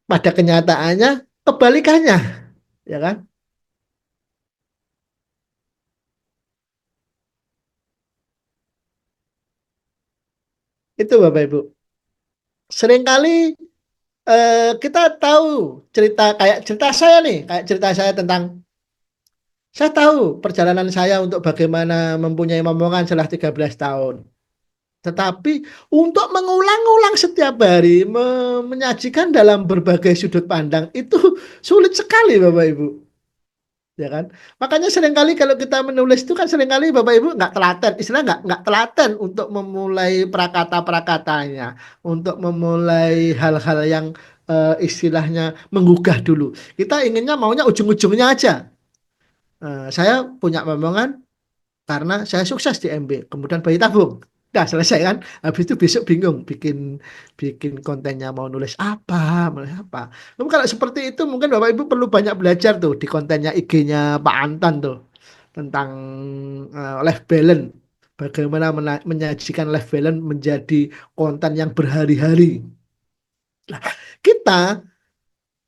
pada kenyataannya kebalikannya, ya kan? Itu Bapak Ibu. Seringkali kita tahu cerita kayak cerita saya nih, kayak cerita saya tentang saya tahu perjalanan saya untuk bagaimana mempunyai momongan setelah 13 tahun. Tetapi untuk mengulang-ulang setiap hari, menyajikan dalam berbagai sudut pandang itu sulit sekali Bapak Ibu. Ya kan? Makanya seringkali kalau kita menulis itu kan seringkali Bapak Ibu nggak telaten, istilah nggak telaten untuk memulai prakata-prakatanya, untuk memulai hal-hal yang istilahnya menggugah dulu. Kita inginnya maunya ujung-ujungnya aja. Saya punya momongan karena saya sukses di MB, kemudian bayi tabung. Udah selesai kan? Habis itu besok bingung bikin bikin kontennya mau nulis apa, nulis apa. Namun kalau seperti itu mungkin Bapak Ibu perlu banyak belajar tuh di kontennya IG-nya Pak Anton tuh tentang life balance. Bagaimana menyajikan life balance menjadi konten yang berhari-hari. Nah, kita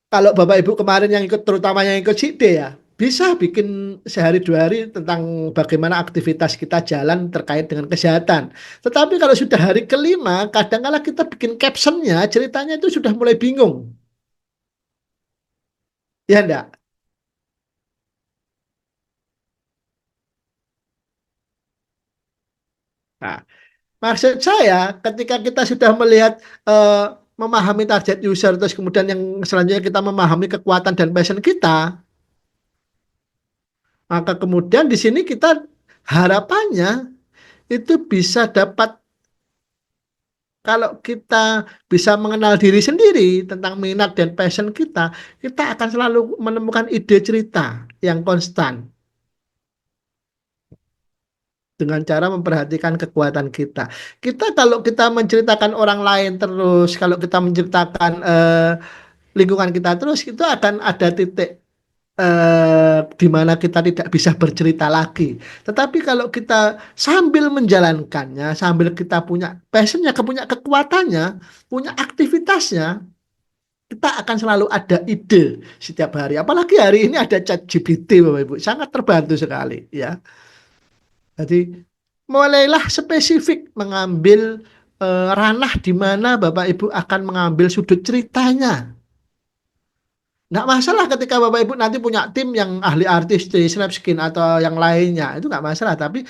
kalau Bapak Ibu kemarin yang ikut, terutama yang ikut SID ya, bisa bikin sehari dua hari tentang bagaimana aktivitas kita jalan terkait dengan kesehatan. Tetapi kalau sudah hari kelima, kadang-kala kita bikin captionnya, ceritanya itu sudah mulai bingung. Ya enggak? Nah, maksud saya ketika kita sudah melihat eh, memahami target user, terus kemudian yang selanjutnya kita memahami kekuatan dan passion kita, maka kemudian di sini kita harapannya itu bisa dapat. Kalau kita bisa mengenal diri sendiri tentang minat dan passion kita, kita akan selalu menemukan ide cerita yang konstan dengan cara memperhatikan kekuatan kita. Kita kalau kita menceritakan orang lain terus, kalau kita menceritakan lingkungan kita terus, itu akan ada titik di mana kita tidak bisa bercerita lagi. Tetapi kalau kita sambil menjalankannya, sambil kita punya passionnya, punya kekuatannya, punya aktivitasnya, kita akan selalu ada ide setiap hari. Apalagi hari ini ada chat GPT, Bapak Ibu, sangat terbantu sekali, ya. Jadi mulailah spesifik mengambil ranah di mana Bapak Ibu akan mengambil sudut ceritanya. Nggak masalah ketika Bapak Ibu nanti punya tim yang ahli artis di Snapskin atau yang lainnya, itu nggak masalah. Tapi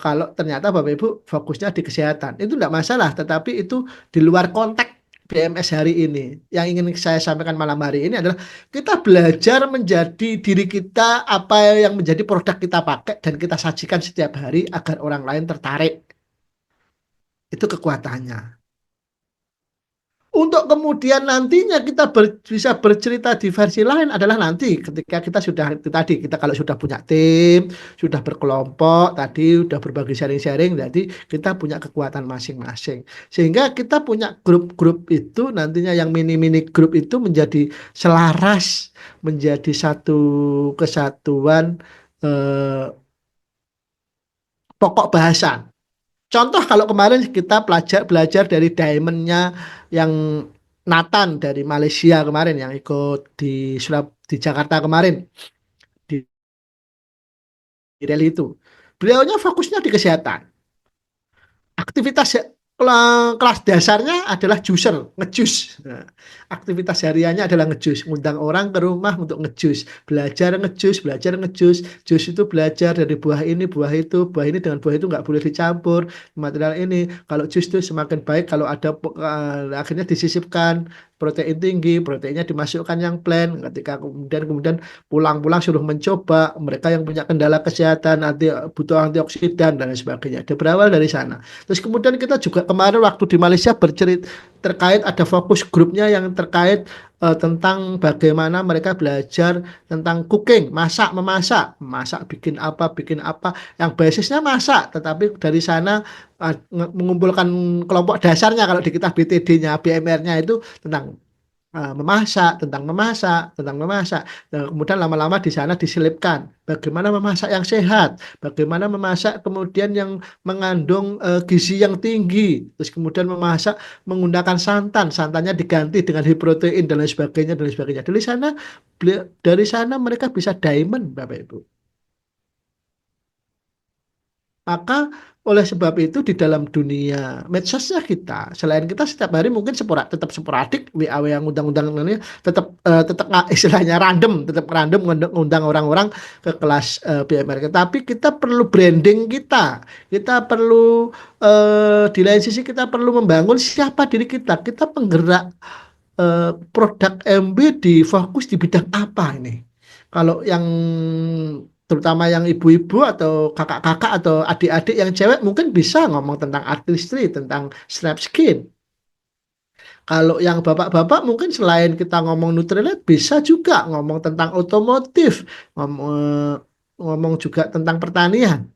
kalau ternyata Bapak Ibu fokusnya di kesehatan, itu nggak masalah. Tetapi itu di luar konteks BMS hari ini. Yang ingin saya sampaikan malam hari ini adalah kita belajar menjadi diri kita, apa yang menjadi produk kita pakai dan kita sajikan setiap hari agar orang lain tertarik. Itu kekuatannya. Untuk kemudian nantinya kita bisa bercerita di versi lain adalah nanti ketika kita sudah itu tadi, kita kalau sudah punya tim, sudah berkelompok tadi, sudah berbagi sharing-sharing, jadi kita punya kekuatan masing-masing. Sehingga kita punya grup-grup itu nantinya yang mini-mini grup itu menjadi selaras, menjadi satu kesatuan eh, pokok bahasa. Contoh kalau kemarin kita belajar dari diamondnya yang Nathan dari Malaysia kemarin yang ikut di Jakarta kemarin di, di rally itu. Beliaunya fokusnya di kesehatan. Aktivitas kelas dasarnya adalah juicer, ngejus. Nah, aktivitas hariannya adalah ngejus, ngundang orang ke rumah untuk ngejus, belajar ngejus, belajar ngejus. Jus itu belajar dari buah ini, buah itu, buah ini dengan buah itu nggak boleh dicampur. Material ini, kalau jus itu semakin baik kalau ada akhirnya disisipkan protein tinggi, proteinnya dimasukkan yang plain. Ketika kemudian pulang-pulang suruh mencoba, mereka yang punya kendala kesehatan, butuh antioksidan dan lain sebagainya. Dia berawal dari sana. Terus kemudian kita juga kemarin waktu di Malaysia bercerita terkait ada fokus grupnya yang terkait tentang bagaimana mereka belajar tentang cooking, memasak, masak bikin apa, yang basisnya masak, tetapi dari sana mengumpulkan kelompok dasarnya kalau di kita BTD-nya, BMR-nya itu tentang tentang memasak. Dan kemudian lama-lama di sana diselipkan bagaimana memasak yang sehat, bagaimana memasak kemudian yang mengandung gizi yang tinggi, terus kemudian memasak menggunakan santannya diganti dengan high protein dan lain sebagainya dan lain sebagainya. Dari sana mereka bisa diamond, Bapak Ibu. Maka oleh sebab itu di dalam dunia medsosnya kita, selain kita setiap hari mungkin tetap sporadik WA yang undang-undang ini tetap istilahnya random, tetap random ngundang orang-orang ke kelas BMR. Tapi kita perlu branding kita. Kita perlu di lain sisi kita perlu membangun siapa diri kita. Kita penggerak produk MB di fokus di bidang apa ini? Kalau yang terutama yang ibu-ibu atau kakak-kakak atau adik-adik yang cewek mungkin bisa ngomong tentang artistry, tentang snap skin. Kalau yang bapak-bapak mungkin selain kita ngomong Nutrilite bisa juga ngomong tentang otomotif, ngomong, ngomong juga tentang pertanian.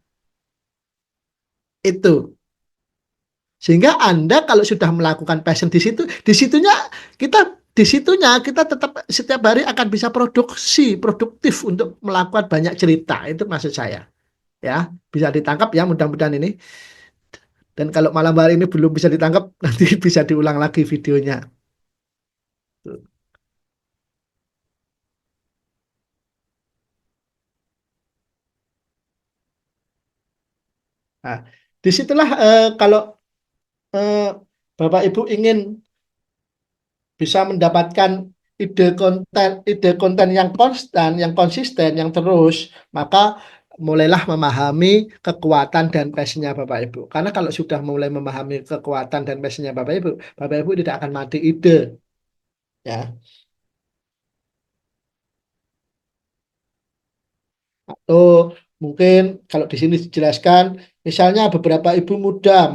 Itu. Sehingga Anda kalau sudah melakukan passion di situnya kita tetap setiap hari akan bisa produktif untuk melakukan banyak cerita. Itu maksud saya. Ya, bisa ditangkap ya mudah-mudahan ini. Dan kalau malam hari ini belum bisa ditangkap, nanti bisa diulang lagi videonya. Nah, disitulah kalau eh, Bapak Ibu ingin bisa mendapatkan ide konten yang konstan, yang konsisten, yang terus, maka mulailah memahami kekuatan dan passionnya Bapak Ibu. Karena kalau sudah mulai memahami kekuatan dan passionnya Bapak Ibu tidak akan mati ide, ya. Atau mungkin kalau di sini dijelaskan, misalnya beberapa ibu muda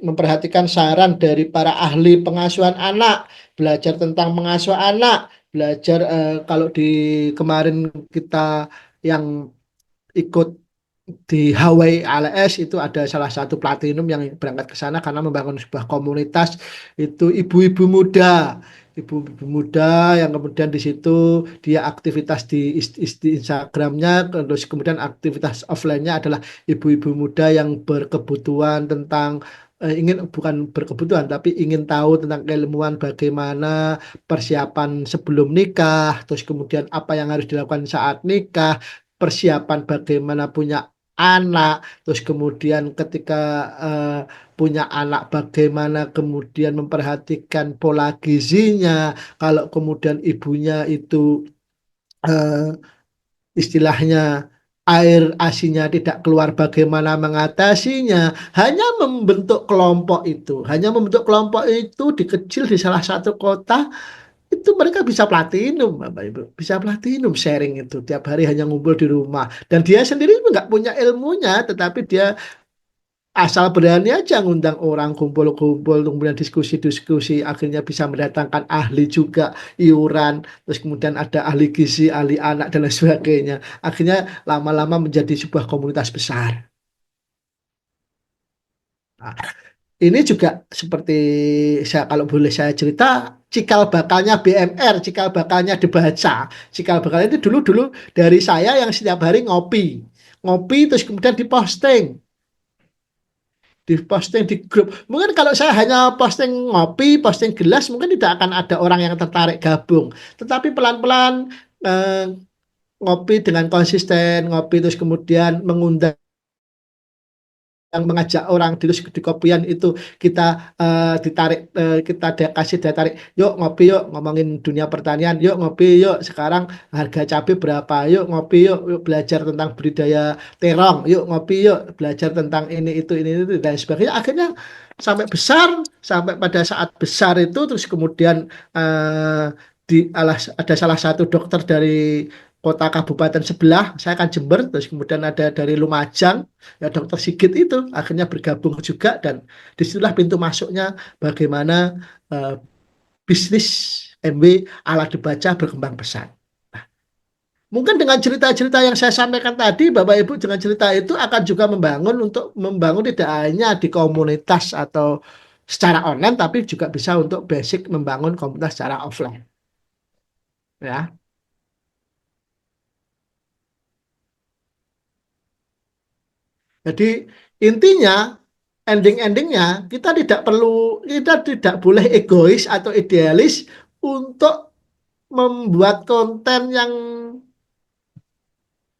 memperhatikan saran dari para ahli pengasuhan anak, belajar tentang mengasuh anak, belajar kalau di kemarin kita yang ikut di Hawaii ALS itu ada salah satu platinum yang berangkat ke sana karena membangun sebuah komunitas itu ibu-ibu muda yang kemudian di situ dia aktivitas di Instagramnya, terus kemudian aktivitas offline-nya adalah ibu-ibu muda yang berkebutuhan tentang ingin bukan berkebutuhan tapi ingin tahu tentang keilmuan bagaimana persiapan sebelum nikah, terus kemudian apa yang harus dilakukan saat nikah, persiapan bagaimana punya anak, terus kemudian ketika eh, punya anak bagaimana kemudian memperhatikan pola gizinya, kalau kemudian ibunya itu eh, istilahnya air asinya tidak keluar bagaimana mengatasinya, hanya membentuk kelompok itu di kecil di salah satu kota itu mereka bisa platinum, Bapak Ibu, bisa platinum sharing itu tiap hari hanya ngumpul di rumah dan dia sendiri nggak punya ilmunya, tetapi dia asal berani aja ngundang orang kumpul-kumpul kemudian diskusi-diskusi akhirnya bisa mendatangkan ahli juga iuran, terus kemudian ada ahli gizi, ahli anak dan lain sebagainya, akhirnya lama-lama menjadi sebuah komunitas besar. Nah, ini juga seperti saya kalau boleh saya cerita cikal bakalnya BMR, cikal bakalnya dibaca. Cikal bakalnya itu dulu-dulu dari saya yang setiap hari ngopi. Ngopi terus kemudian diposting di grup. Mungkin kalau saya hanya posting ngopi, posting gelas, mungkin tidak akan ada orang yang tertarik gabung. Tetapi pelan-pelan eh, ngopi dengan konsisten, ngopi terus kemudian mengundang yang mengajak orang di kopian itu kita kasih daya tarik, yuk ngopi yuk ngomongin dunia pertanian, yuk ngopi yuk sekarang harga cabai berapa, yuk ngopi yuk belajar tentang budidaya terong, yuk ngopi yuk belajar tentang ini itu dan sebagainya. Akhirnya sampai besar, sampai pada saat besar itu terus kemudian ada salah satu dokter dari kota kabupaten sebelah, saya kan Jember, terus kemudian ada dari Lumajang, ya dokter Sigit itu akhirnya bergabung juga, dan disitulah pintu masuknya bagaimana eh, bisnis MW alat dibaca berkembang pesat. Nah, mungkin dengan cerita-cerita yang saya sampaikan tadi, Bapak Ibu, dengan cerita itu akan juga membangun tidak hanya di komunitas atau secara online, tapi juga bisa untuk basic membangun komunitas secara offline. Ya, jadi intinya ending-endingnya kita tidak boleh egois atau idealis untuk membuat konten yang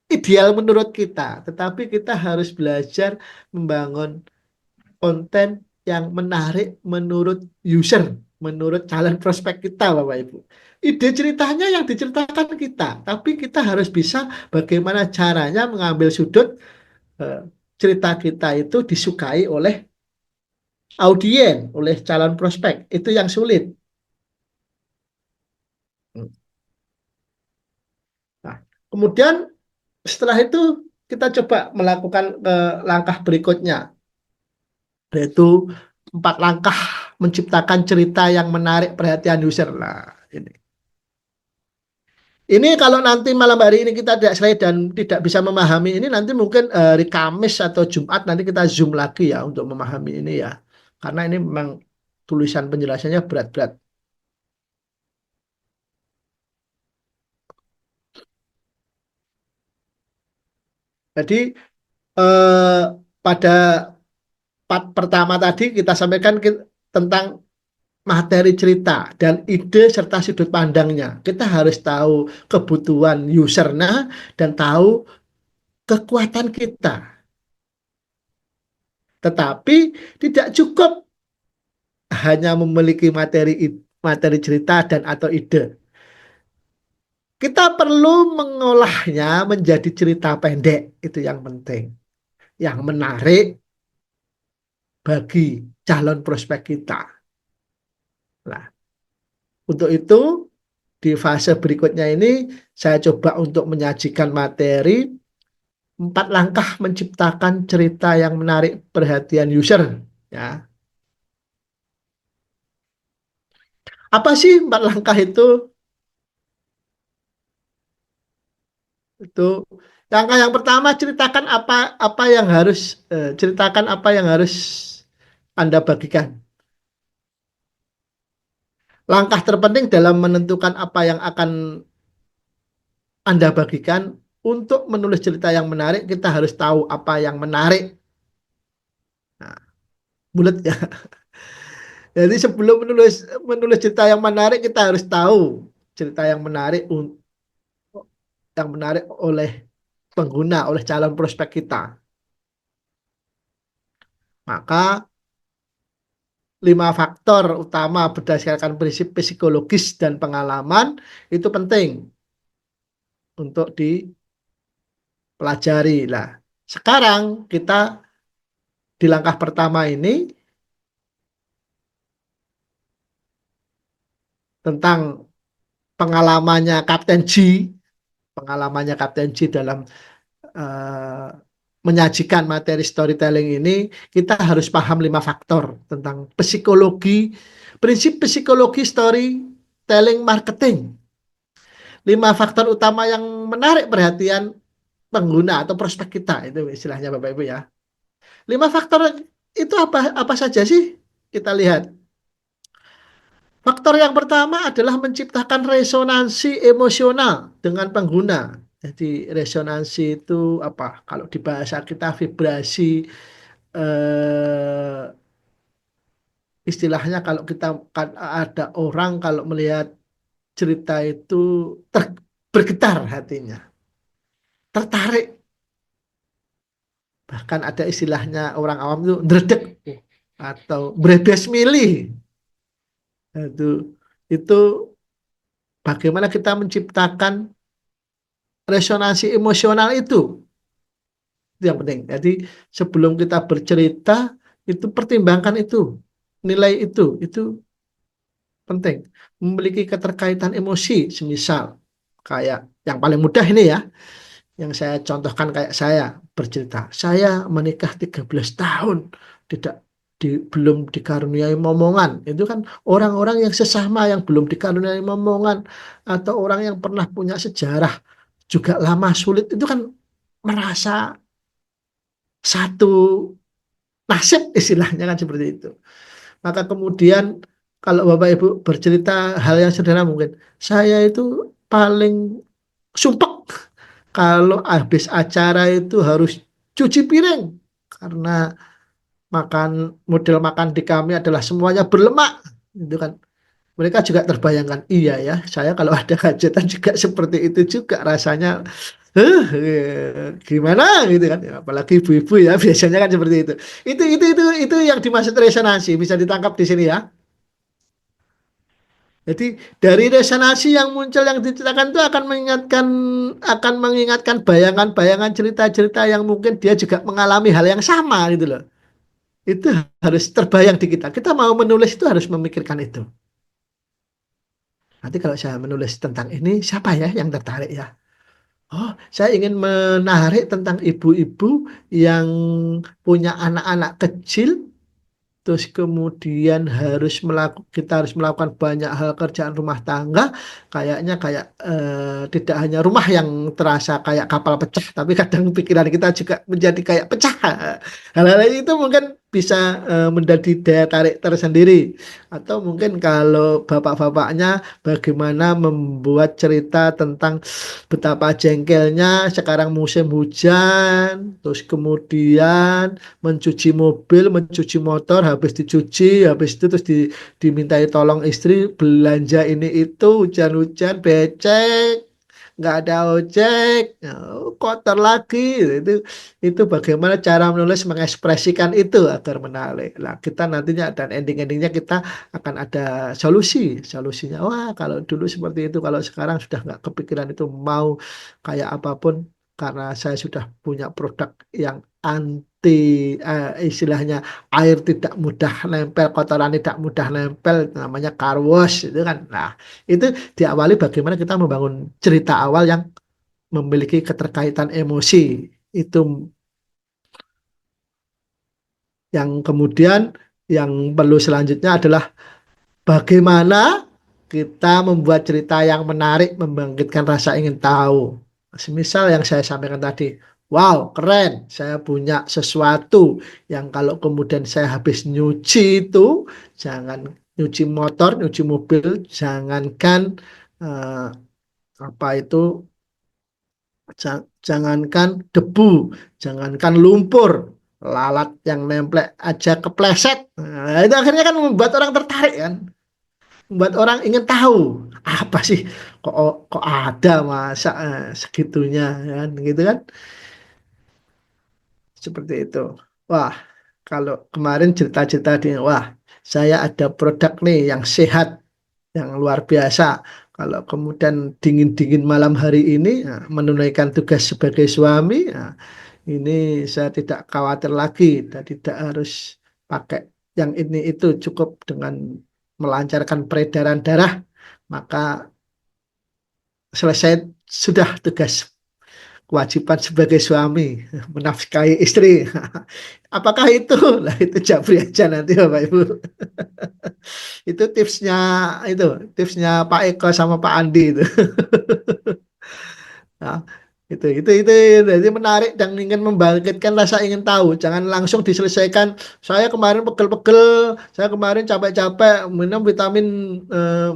ideal menurut kita, tetapi kita harus belajar membangun konten yang menarik menurut user, menurut calon prospek kita, Bapak Ibu. Ide ceritanya yang diceritakan kita, tapi kita harus bisa bagaimana caranya mengambil sudut eh, cerita kita itu disukai oleh audien, oleh calon prospek. Itu yang sulit. Nah, kemudian setelah itu kita coba melakukan langkah berikutnya, yaitu 4 langkah menciptakan cerita yang menarik perhatian user. Nah, ini. Ini kalau nanti malam hari ini kita tidak selesai dan tidak bisa memahami ini, nanti mungkin hari Kamis atau Jumat nanti kita Zoom lagi ya untuk memahami ini ya. Karena ini memang tulisan penjelasannya berat-berat. Jadi eh, pada part pertama tadi kita sampaikan tentang materi cerita dan ide serta sudut pandangnya. Kita harus tahu kebutuhan usernya dan tahu kekuatan kita. Tetapi tidak cukup hanya memiliki materi cerita dan atau ide. Kita perlu mengolahnya menjadi cerita pendek, itu yang penting, yang menarik bagi calon prospek kita. Nah, untuk itu di fase berikutnya ini saya coba untuk menyajikan materi 4 langkah menciptakan cerita yang menarik perhatian user. Ya, apa sih 4 langkah itu? Itu langkah yang pertama, ceritakan apa yang harus ceritakan apa yang harus Anda bagikan. Langkah terpenting dalam menentukan apa yang akan Anda bagikan untuk menulis cerita yang menarik, kita harus tahu apa yang menarik. Nah, bulat ya. Jadi sebelum menulis menulis cerita yang menarik, kita harus tahu cerita yang menarik oleh pengguna, oleh calon prospek kita. Maka 5 faktor utama berdasarkan prinsip psikologis dan pengalaman itu penting untuk dipelajari. Lah, sekarang kita di langkah pertama ini tentang pengalamannya Kapten G, pengalamannya Kapten G dalam uh, menyajikan materi storytelling ini, kita harus paham 5 faktor tentang psikologi, prinsip psikologi storytelling marketing. 5 faktor utama yang menarik perhatian pengguna atau prospek kita, itu istilahnya Bapak Ibu ya. 5 faktor itu apa saja sih? Kita lihat. Faktor yang pertama adalah menciptakan resonansi emosional dengan pengguna. Jadi resonansi itu apa? Kalau di bahasa kita vibrasi, eh, istilahnya kalau kita kan ada orang kalau melihat cerita itu bergetar hatinya, tertarik Bahkan ada istilahnya orang awam itu ndredeg atau brebes milih. Itu bagaimana kita menciptakan resonansi emosional itu yang penting. Jadi sebelum kita bercerita itu pertimbangkan itu, nilai itu penting. Memiliki keterkaitan emosi, semisal kayak yang paling mudah ini ya, yang saya contohkan kayak saya bercerita, saya menikah 13 tahun, tidak belum dikaruniai momongan. Itu kan orang-orang yang sesama yang belum dikaruniai momongan atau orang yang pernah punya sejarah juga lama sulit itu kan merasa satu nasib istilahnya kan seperti itu. Maka kemudian kalau Bapak Ibu bercerita hal yang sederhana mungkin, saya itu paling sumpek kalau habis acara itu harus cuci piring karena model makan di kami adalah semuanya berlemak. Itu kan mereka juga terbayangkan, iya ya, saya kalau ada hajatan juga seperti itu juga rasanya gimana gitu kan. Ya, apalagi ibu-ibu ya biasanya kan seperti itu. Itu yang dimaksud resonansi bisa ditangkap di sini ya. Jadi dari resonansi yang muncul yang diceritakan itu akan mengingatkan bayangan-bayangan cerita-cerita yang mungkin dia juga mengalami hal yang sama gitu loh. Itu harus terbayang di kita. Kita mau menulis itu harus memikirkan itu. Nanti kalau saya menulis tentang ini, siapa ya yang tertarik ya? Oh, saya ingin menarik tentang ibu-ibu yang punya anak-anak kecil. Terus kemudian kita harus melakukan banyak hal kerjaan rumah tangga, kayaknya kayak tidak hanya rumah yang terasa kayak kapal pecah, tapi kadang pikiran kita juga menjadi kayak pecah. Hal-hal itu mungkin bisa menjadi daya tarik tersendiri. Atau mungkin kalau bapak-bapaknya bagaimana membuat cerita tentang betapa jengkelnya sekarang musim hujan, terus kemudian mencuci mobil, mencuci motor, habis dicuci, habis itu terus dimintai tolong istri belanja ini itu, hujan-hujan, becek, nggak ada ojek, oh, kotor lagi. Itu bagaimana cara menulis mengekspresikan itu agar menarik. Nah, kita nantinya dan ending-endingnya kita akan ada solusinya. Wah, kalau dulu seperti itu, kalau sekarang sudah nggak kepikiran itu mau kayak apapun karena saya sudah punya produk yang anti istilahnya air tidak mudah nempel, kotoran tidak mudah nempel, namanya car wash itu kan. Nah, itu diawali bagaimana kita membangun cerita awal yang memiliki keterkaitan emosi. Itu yang kemudian yang perlu selanjutnya adalah bagaimana kita membuat cerita yang menarik, membangkitkan rasa ingin tahu. Semisal yang saya sampaikan tadi, wow, keren, saya punya sesuatu yang kalau kemudian saya habis nyuci itu, jangan nyuci motor, nyuci mobil, jangankan eh, apa itu, jangankan debu, jangankan lumpur, lalat yang nempel aja kepleset. Nah, itu akhirnya kan membuat orang tertarik kan, membuat orang ingin tahu apa sih kok kok ada masa segitunya kan gitu kan, seperti itu. Wah, kalau kemarin cerita-cerita di wah saya ada produk nih yang sehat yang luar biasa. Kalau kemudian dingin-dingin malam hari ini menunaikan tugas sebagai suami, ini saya tidak khawatir lagi dan tidak harus pakai yang ini itu, cukup dengan melancarkan peredaran darah, maka selesai sudah tugas kewajiban sebagai suami menafkahi istri. Apakah itu? Lah itu japri aja nanti Bapak Ibu. Itu tipsnya Pak Eko sama Pak Andi itu. Nah, itu jadi menarik dan ingin membangkitkan rasa ingin tahu. Jangan langsung diselesaikan. Saya kemarin pegel-pegel, saya kemarin capek-capek minum vitamin eh,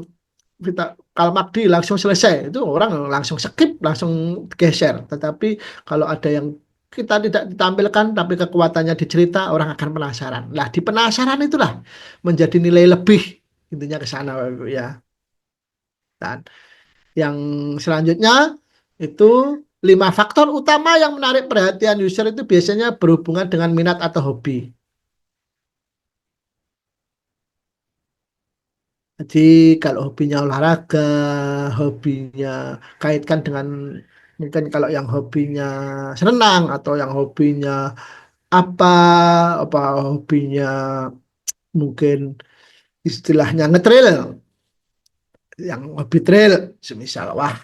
Kalmakdi langsung selesai. Itu orang langsung skip, langsung geser. Tetapi kalau ada yang kita tidak ditampilkan tapi kekuatannya dicerita, orang akan penasaran. Nah, di penasaran itulah menjadi nilai lebih, intinya ke sana Bapak Ibu, ya. Dan yang selanjutnya itu Lima faktor utama yang menarik perhatian user itu biasanya berhubungan dengan minat atau hobi. Jadi kalau hobinya olahraga, hobinya kaitkan dengan mungkin kalau yang hobinya senang atau yang hobinya apa apa hobinya mungkin istilahnya ngetrail, yang hobi trail, semisal wah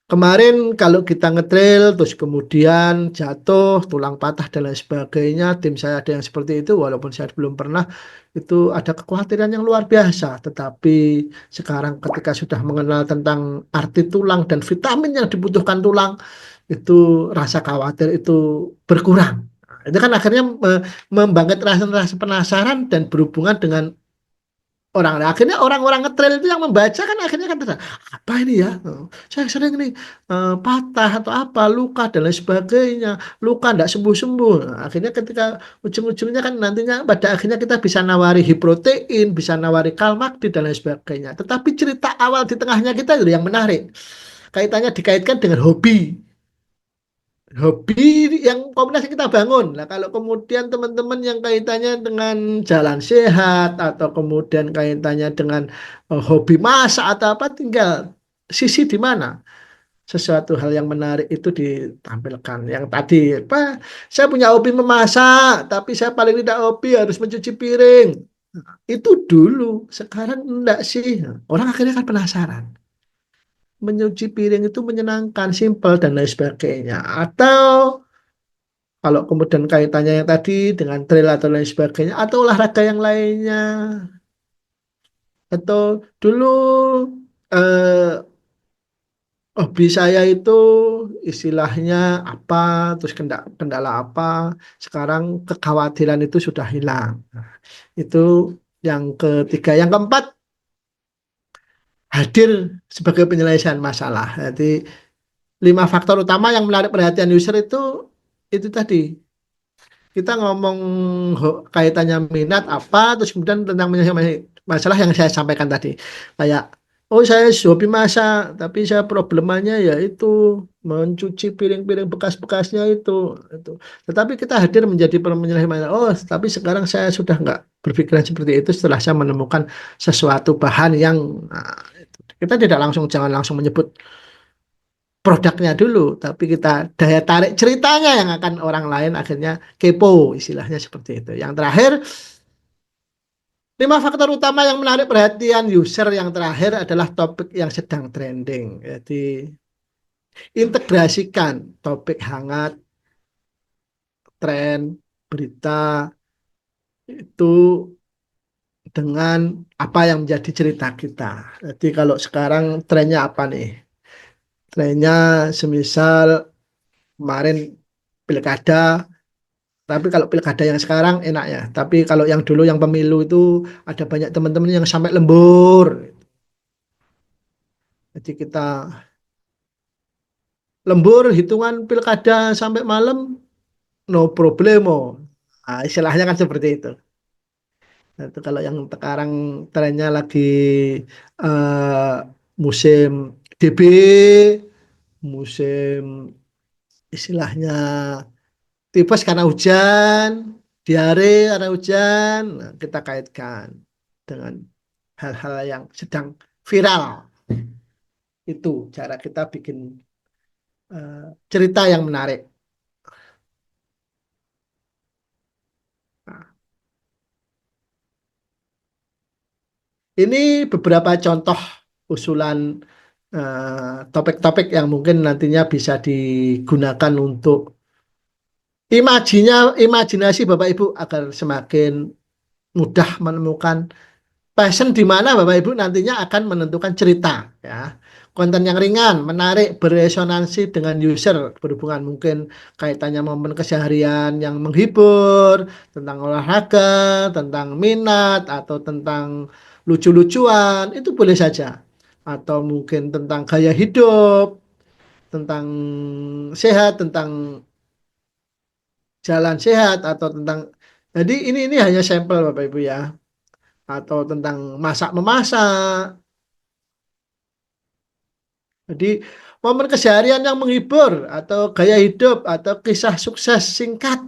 kemarin kalau kita ngetrail terus kemudian jatuh, tulang patah dan lain sebagainya, tim saya ada yang seperti itu walaupun saya belum pernah, itu ada kekhawatiran yang luar biasa. Tetapi sekarang ketika sudah mengenal tentang arti tulang dan vitamin yang dibutuhkan tulang, itu rasa khawatir itu berkurang. Nah, itu kan akhirnya membangkit rasa-rasa penasaran dan berhubungan dengan orang. Nah, akhirnya orang-orang ngetrail itu yang membaca kan akhirnya kan terus, apa ini ya. Saya sering nih patah atau apa luka dan lain sebagainya, luka tidak sembuh-sembuh. Nah, akhirnya ketika ujung-ujungnya kan nantinya pada akhirnya kita bisa nawari hiprotein, bisa nawari kalmakti dan lain sebagainya, tetapi cerita awal di tengahnya kita itu yang menarik, kaitannya dikaitkan dengan hobi. Hobi yang kombinasi kita bangun. Nah, kalau kemudian teman-teman yang kaitannya dengan jalan sehat atau kemudian kaitannya dengan hobi masak atau apa, tinggal sisi di mana sesuatu hal yang menarik itu ditampilkan. Yang tadi, apa? Saya punya hobi memasak, tapi saya paling tidak hobi harus mencuci piring. Itu dulu, sekarang enggak sih. Orang akhirnya kan penasaran. Menyuci piring itu menyenangkan, simpel dan lain sebagainya. Atau kalau kemudian kaitannya yang tadi dengan trail atau lain sebagainya, atau olahraga yang lainnya, atau dulu eh, hobi saya itu istilahnya apa, terus kendala apa, sekarang kekhawatiran itu sudah hilang. Nah, itu yang ketiga. Yang keempat, hadir sebagai penyelesaian masalah. Jadi lima faktor utama yang menarik perhatian user itu tadi. Kita ngomong kaitannya minat apa, terus kemudian tentang menyelesaikan masalah yang saya sampaikan tadi. Kayak, oh saya hobi masak, tapi saya problemanya yaitu mencuci piring-piring bekas-bekasnya itu. Tetapi kita hadir menjadi penyelesaian masalah. Oh, tapi sekarang saya sudah nggak berpikiran seperti itu setelah saya menemukan sesuatu bahan yang, nah, kita tidak langsung, jangan langsung menyebut produknya dulu, tapi kita daya tarik ceritanya yang akan orang lain akhirnya kepo, istilahnya seperti itu. Yang terakhir, lima faktor utama yang menarik perhatian user yang terakhir adalah topik yang sedang trending. Jadi, integrasikan topik hangat, tren, berita itu dengan apa yang menjadi cerita kita. Jadi kalau sekarang trennya apa nih? Trennya semisal kemarin pilkada. Tapi kalau pilkada yang sekarang enak ya. Tapi kalau yang dulu yang pemilu itu ada banyak teman-teman yang sampai lembur. Jadi kita lembur hitungan pilkada sampai malam, no problemo. Nah, istilahnya kan seperti itu. Nah, itu kalau yang sekarang trennya lagi musim DB, musim istilahnya tipes karena hujan, diare karena hujan, nah, kita kaitkan dengan hal-hal yang sedang viral. Itu cara kita bikin cerita yang menarik. Nah, ini beberapa contoh usulan topik-topik yang mungkin nantinya bisa digunakan untuk imajinasi Bapak Ibu agar semakin mudah menemukan passion di mana Bapak Ibu nantinya akan menentukan cerita ya. Konten yang ringan, menarik, beresonansi dengan user, berhubungan mungkin kaitannya momen keseharian yang menghibur, tentang olahraga, tentang minat atau tentang lucu-lucuan, itu boleh saja. Atau mungkin tentang gaya hidup, tentang sehat, tentang jalan sehat atau tentang, jadi ini hanya sampel Bapak Ibu ya, atau tentang masak memasak. Jadi momen keseharian yang menghibur atau gaya hidup atau kisah sukses singkat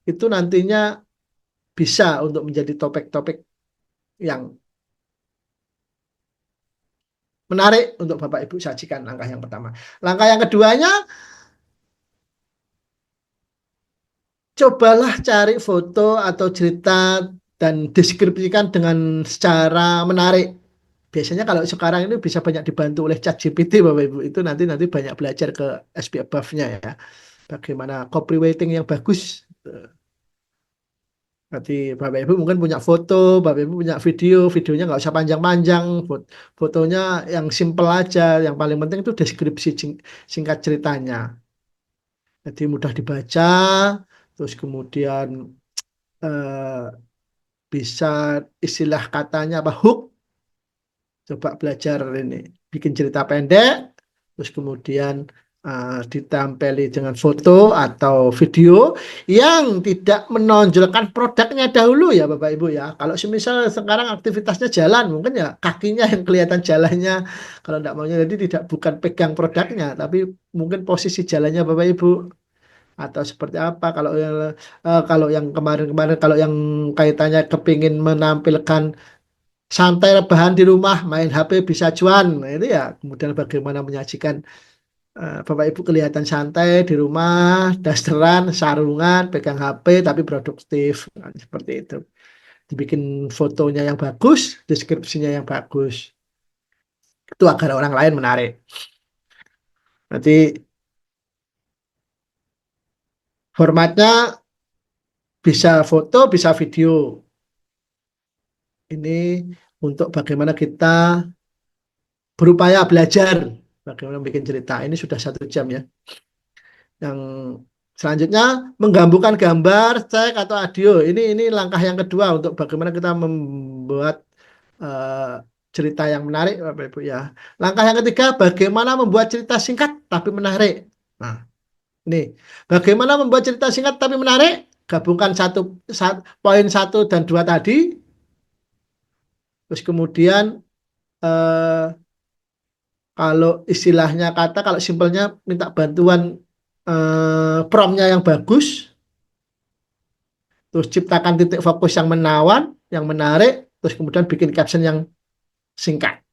itu nantinya bisa untuk menjadi topik-topik yang menarik untuk Bapak Ibu sajikan. Langkah yang pertama. Langkah yang keduanya, cobalah cari foto atau cerita dan deskripsikan dengan secara menarik. Biasanya kalau sekarang ini bisa banyak dibantu oleh ChatGPT Bapak Ibu. Itu nanti banyak belajar ke SP above-nya ya. Bagaimana copywriting yang bagus. Berarti Bapak Ibu mungkin punya foto, Bapak Ibu punya video, videonya nggak usah panjang-panjang, fotonya yang simple aja. Yang paling penting itu deskripsi singkat ceritanya. Jadi mudah dibaca, terus kemudian eh, bisa istilah katanya apa hook, coba belajar ini, bikin cerita pendek, terus kemudian ditampeli dengan foto atau video yang tidak menonjolkan produknya dahulu ya Bapak Ibu ya. Kalau semisal sekarang aktivitasnya jalan, mungkin ya kakinya yang kelihatan jalannya. Kalau tidak maunya jadi tidak bukan pegang produknya, tapi mungkin posisi jalannya Bapak Ibu atau seperti apa. Kalau yang kemarin-kemarin kalau yang kaitannya kepingin menampilkan santai rebahan di rumah main HP bisa cuan, nah itu ya kemudian bagaimana menyajikan Bapak Ibu kelihatan santai di rumah, dasteran, sarungan, pegang HP tapi produktif. Nah, seperti itu. Dibikin fotonya yang bagus, deskripsinya yang bagus. Itu agar orang lain menarik. Nanti formatnya bisa foto, bisa video. Ini untuk bagaimana kita berupaya belajar bagaimana bikin cerita. Ini sudah 1 jam ya. Yang selanjutnya menggabungkan gambar, teks atau audio. Ini langkah yang kedua untuk bagaimana kita membuat cerita yang menarik, Bapak Ibu ya. Langkah yang ketiga, bagaimana membuat cerita singkat tapi menarik. Nah, ini bagaimana membuat cerita singkat tapi menarik. Gabungkan poin 1 dan 2 tadi. Terus kemudian eh, kalau istilahnya kata, kalau simpelnya minta bantuan promptnya yang bagus, terus ciptakan titik fokus yang menawan, yang menarik, terus kemudian bikin caption yang singkat.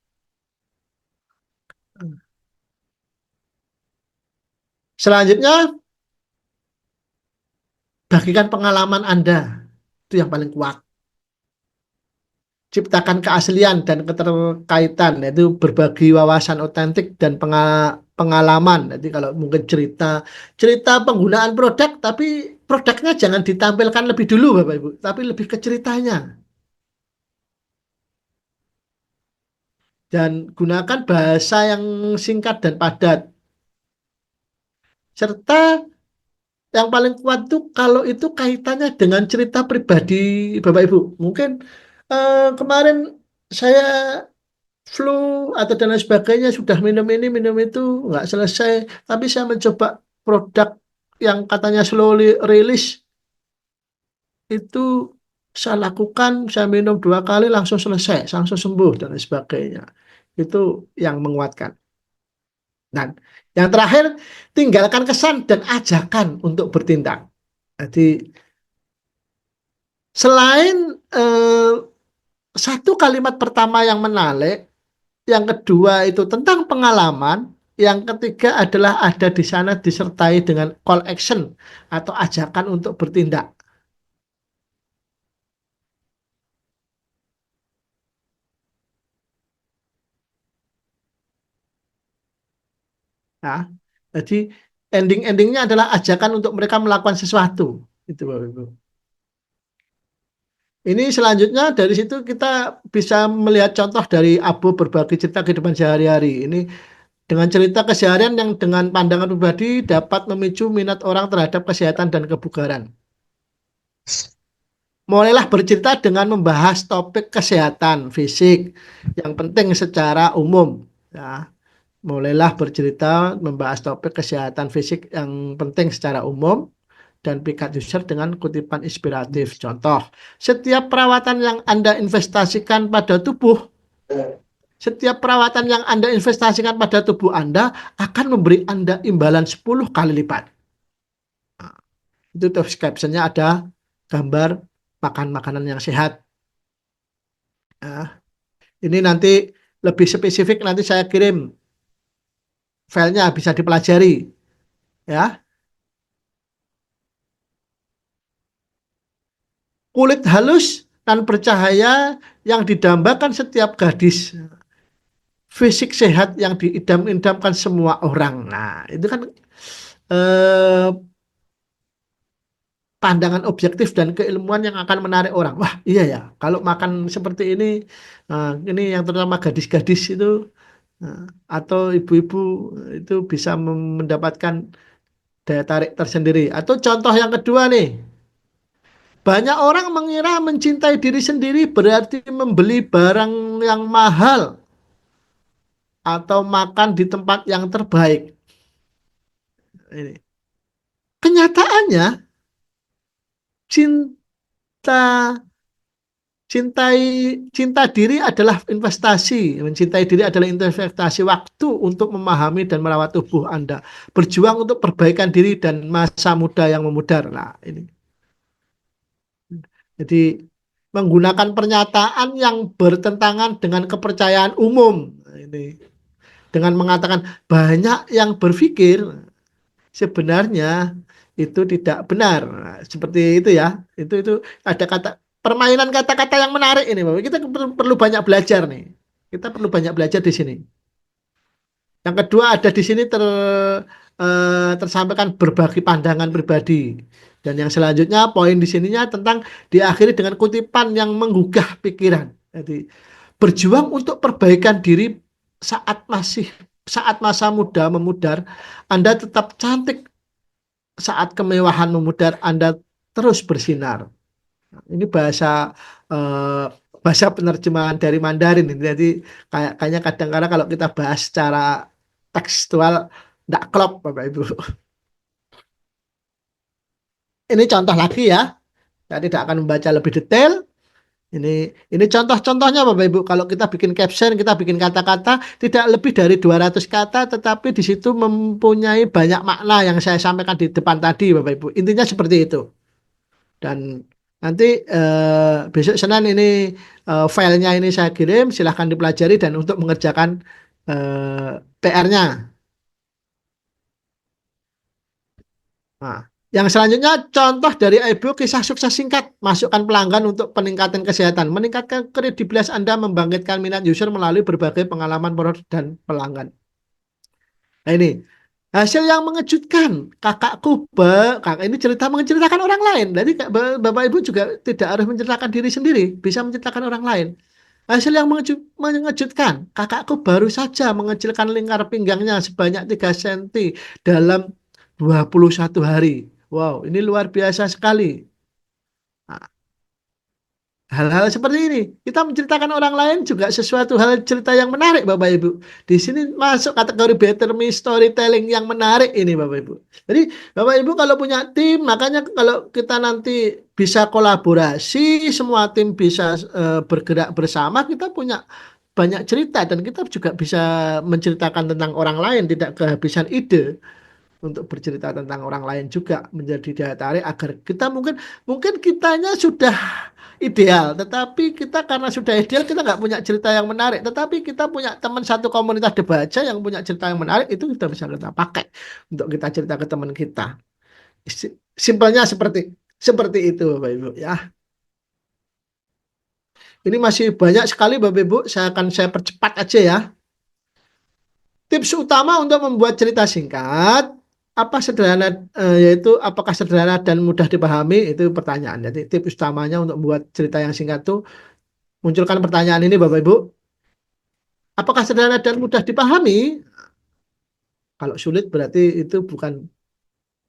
Selanjutnya, bagikan pengalaman Anda, itu yang paling kuat. Ciptakan keaslian dan keterkaitan, yaitu berbagi wawasan otentik dan pengalaman. Jadi kalau mungkin cerita penggunaan produk, tapi produknya jangan ditampilkan lebih dulu Bapak Ibu, tapi lebih ke ceritanya. Dan gunakan bahasa yang singkat dan padat. Serta yang paling kuat tuh kalau itu kaitannya dengan cerita pribadi Bapak Ibu. Mungkin kemarin saya flu atau dan lain sebagainya sudah minum ini minum itu nggak selesai, tapi saya mencoba produk yang katanya slowly release itu saya lakukan, saya minum 2 kali langsung selesai, langsung sembuh dan lain sebagainya. Itu yang menguatkan. Dan yang terakhir, tinggalkan kesan dan ajakan untuk bertindak. Jadi selain eh, satu kalimat pertama yang menarik, yang kedua itu tentang pengalaman, yang ketiga adalah ada di sana disertai dengan call action atau ajakan untuk bertindak. Ya. Jadi ending-endingnya adalah ajakan untuk mereka melakukan sesuatu. Itu Bapak Ibu. Ini selanjutnya dari situ kita bisa melihat contoh dari Abu berbagi cerita kehidupan sehari-hari. Ini dengan cerita keseharian yang dengan pandangan pribadi dapat memicu minat orang terhadap kesehatan dan kebugaran. Mulailah bercerita dengan membahas topik kesehatan fisik yang penting secara umum. Ya, mulailah bercerita membahas topik kesehatan fisik yang penting secara umum dan pick-up user dengan kutipan inspiratif. Contoh, setiap perawatan yang Anda investasikan pada tubuh Setiap perawatan yang Anda investasikan pada tubuh Anda akan memberi Anda imbalan 10 kali lipat. Nah, itu terus captionnya ada gambar makan makanan yang sehat. Nah, ini nanti lebih spesifik nanti saya kirim filenya bisa dipelajari ya. Kulit halus dan bercahaya yang didambakan setiap gadis. Fisik sehat yang diidam-idamkan semua orang. Nah, itu kan eh, pandangan objektif dan keilmuan yang akan menarik orang. Wah, iya ya, kalau makan seperti ini yang terutama gadis-gadis itu eh, atau ibu-ibu itu bisa mendapatkan daya tarik tersendiri. Atau contoh yang kedua nih, banyak orang mengira mencintai diri sendiri berarti membeli barang yang mahal atau makan di tempat yang terbaik. Ini. Kenyataannya, cinta cintai cinta diri adalah investasi. Mencintai diri adalah investasi waktu untuk memahami dan merawat tubuh Anda. Berjuang untuk perbaikan diri dan masa muda yang memudar. Nah, ini. Jadi menggunakan pernyataan yang bertentangan dengan kepercayaan umum. Ini dengan mengatakan banyak yang berpikir sebenarnya itu tidak benar. Nah, seperti itu ya. Itu ada kata permainan kata-kata yang menarik ini, Bapak. Kita perlu banyak belajar nih. Kita perlu banyak belajar di sini. Yang kedua ada di sini tersampaikan berbagi pandangan pribadi. Dan yang selanjutnya poin di sininya tentang diakhiri dengan kutipan yang menggugah pikiran. Jadi berjuang untuk perbaikan diri saat masa muda memudar, Anda tetap cantik saat kemewahan memudar Anda terus bersinar. Ini eh, bahasa penerjemahan dari Mandarin. Jadi kayaknya kadang-kadang kalau kita bahas secara tekstual tidak klop, Bapak Ibu. Ini contoh lagi ya. Saya tidak akan membaca lebih detail. Ini contoh-contohnya Bapak Ibu. Kalau kita bikin caption, kita bikin kata-kata tidak lebih dari 200 kata, tetapi di situ mempunyai banyak makna yang saya sampaikan di depan tadi Bapak Ibu. Intinya seperti itu. Dan nanti besok Senin ini filenya ini saya kirim, silahkan dipelajari dan untuk mengerjakan PR-nya. Nah, yang selanjutnya contoh dari iBook kisah sukses singkat, masukkan pelanggan untuk peningkatan kesehatan, meningkatkan kredibilitas Anda, membangkitkan minat user melalui berbagai pengalaman produk dan pelanggan. Nah ini hasil yang mengejutkan. Kakak ini menceritakan orang lain. Jadi Bapak Ibu juga tidak harus menceritakan diri sendiri, bisa menceritakan orang lain. Hasil yang mengejutkan. Kakakku baru saja mengecilkan lingkar pinggangnya sebanyak 3 cm dalam 21 hari. Wow, ini luar biasa sekali. Nah, hal-hal seperti ini, kita menceritakan orang lain juga sesuatu hal cerita yang menarik, Bapak Ibu. Di sini masuk kategori better me storytelling yang menarik ini, Bapak Ibu. Jadi, Bapak Ibu kalau punya tim, makanya kalau kita nanti bisa kolaborasi, semua tim bisa bergerak bersama, kita punya banyak cerita dan kita juga bisa menceritakan tentang orang lain, tidak kehabisan ide untuk bercerita tentang orang lain juga menjadi daya tarik agar kita mungkin kitanya sudah ideal, tetapi kita karena sudah ideal kita nggak punya cerita yang menarik, tetapi kita punya teman satu komunitas debaca yang punya cerita yang menarik itu kita bisa kita pakai untuk kita cerita ke teman kita. Simpelnya seperti seperti itu Bapak Ibu ya. Ini masih banyak sekali Bapak Ibu, saya percepat aja ya. Tips utama untuk membuat cerita singkat, apa sederhana yaitu apakah sederhana dan mudah dipahami itu pertanyaan. Jadi tips utamanya untuk membuat cerita yang singkat itu munculkan pertanyaan ini Bapak Ibu. Apakah sederhana dan mudah dipahami? Kalau sulit berarti itu bukan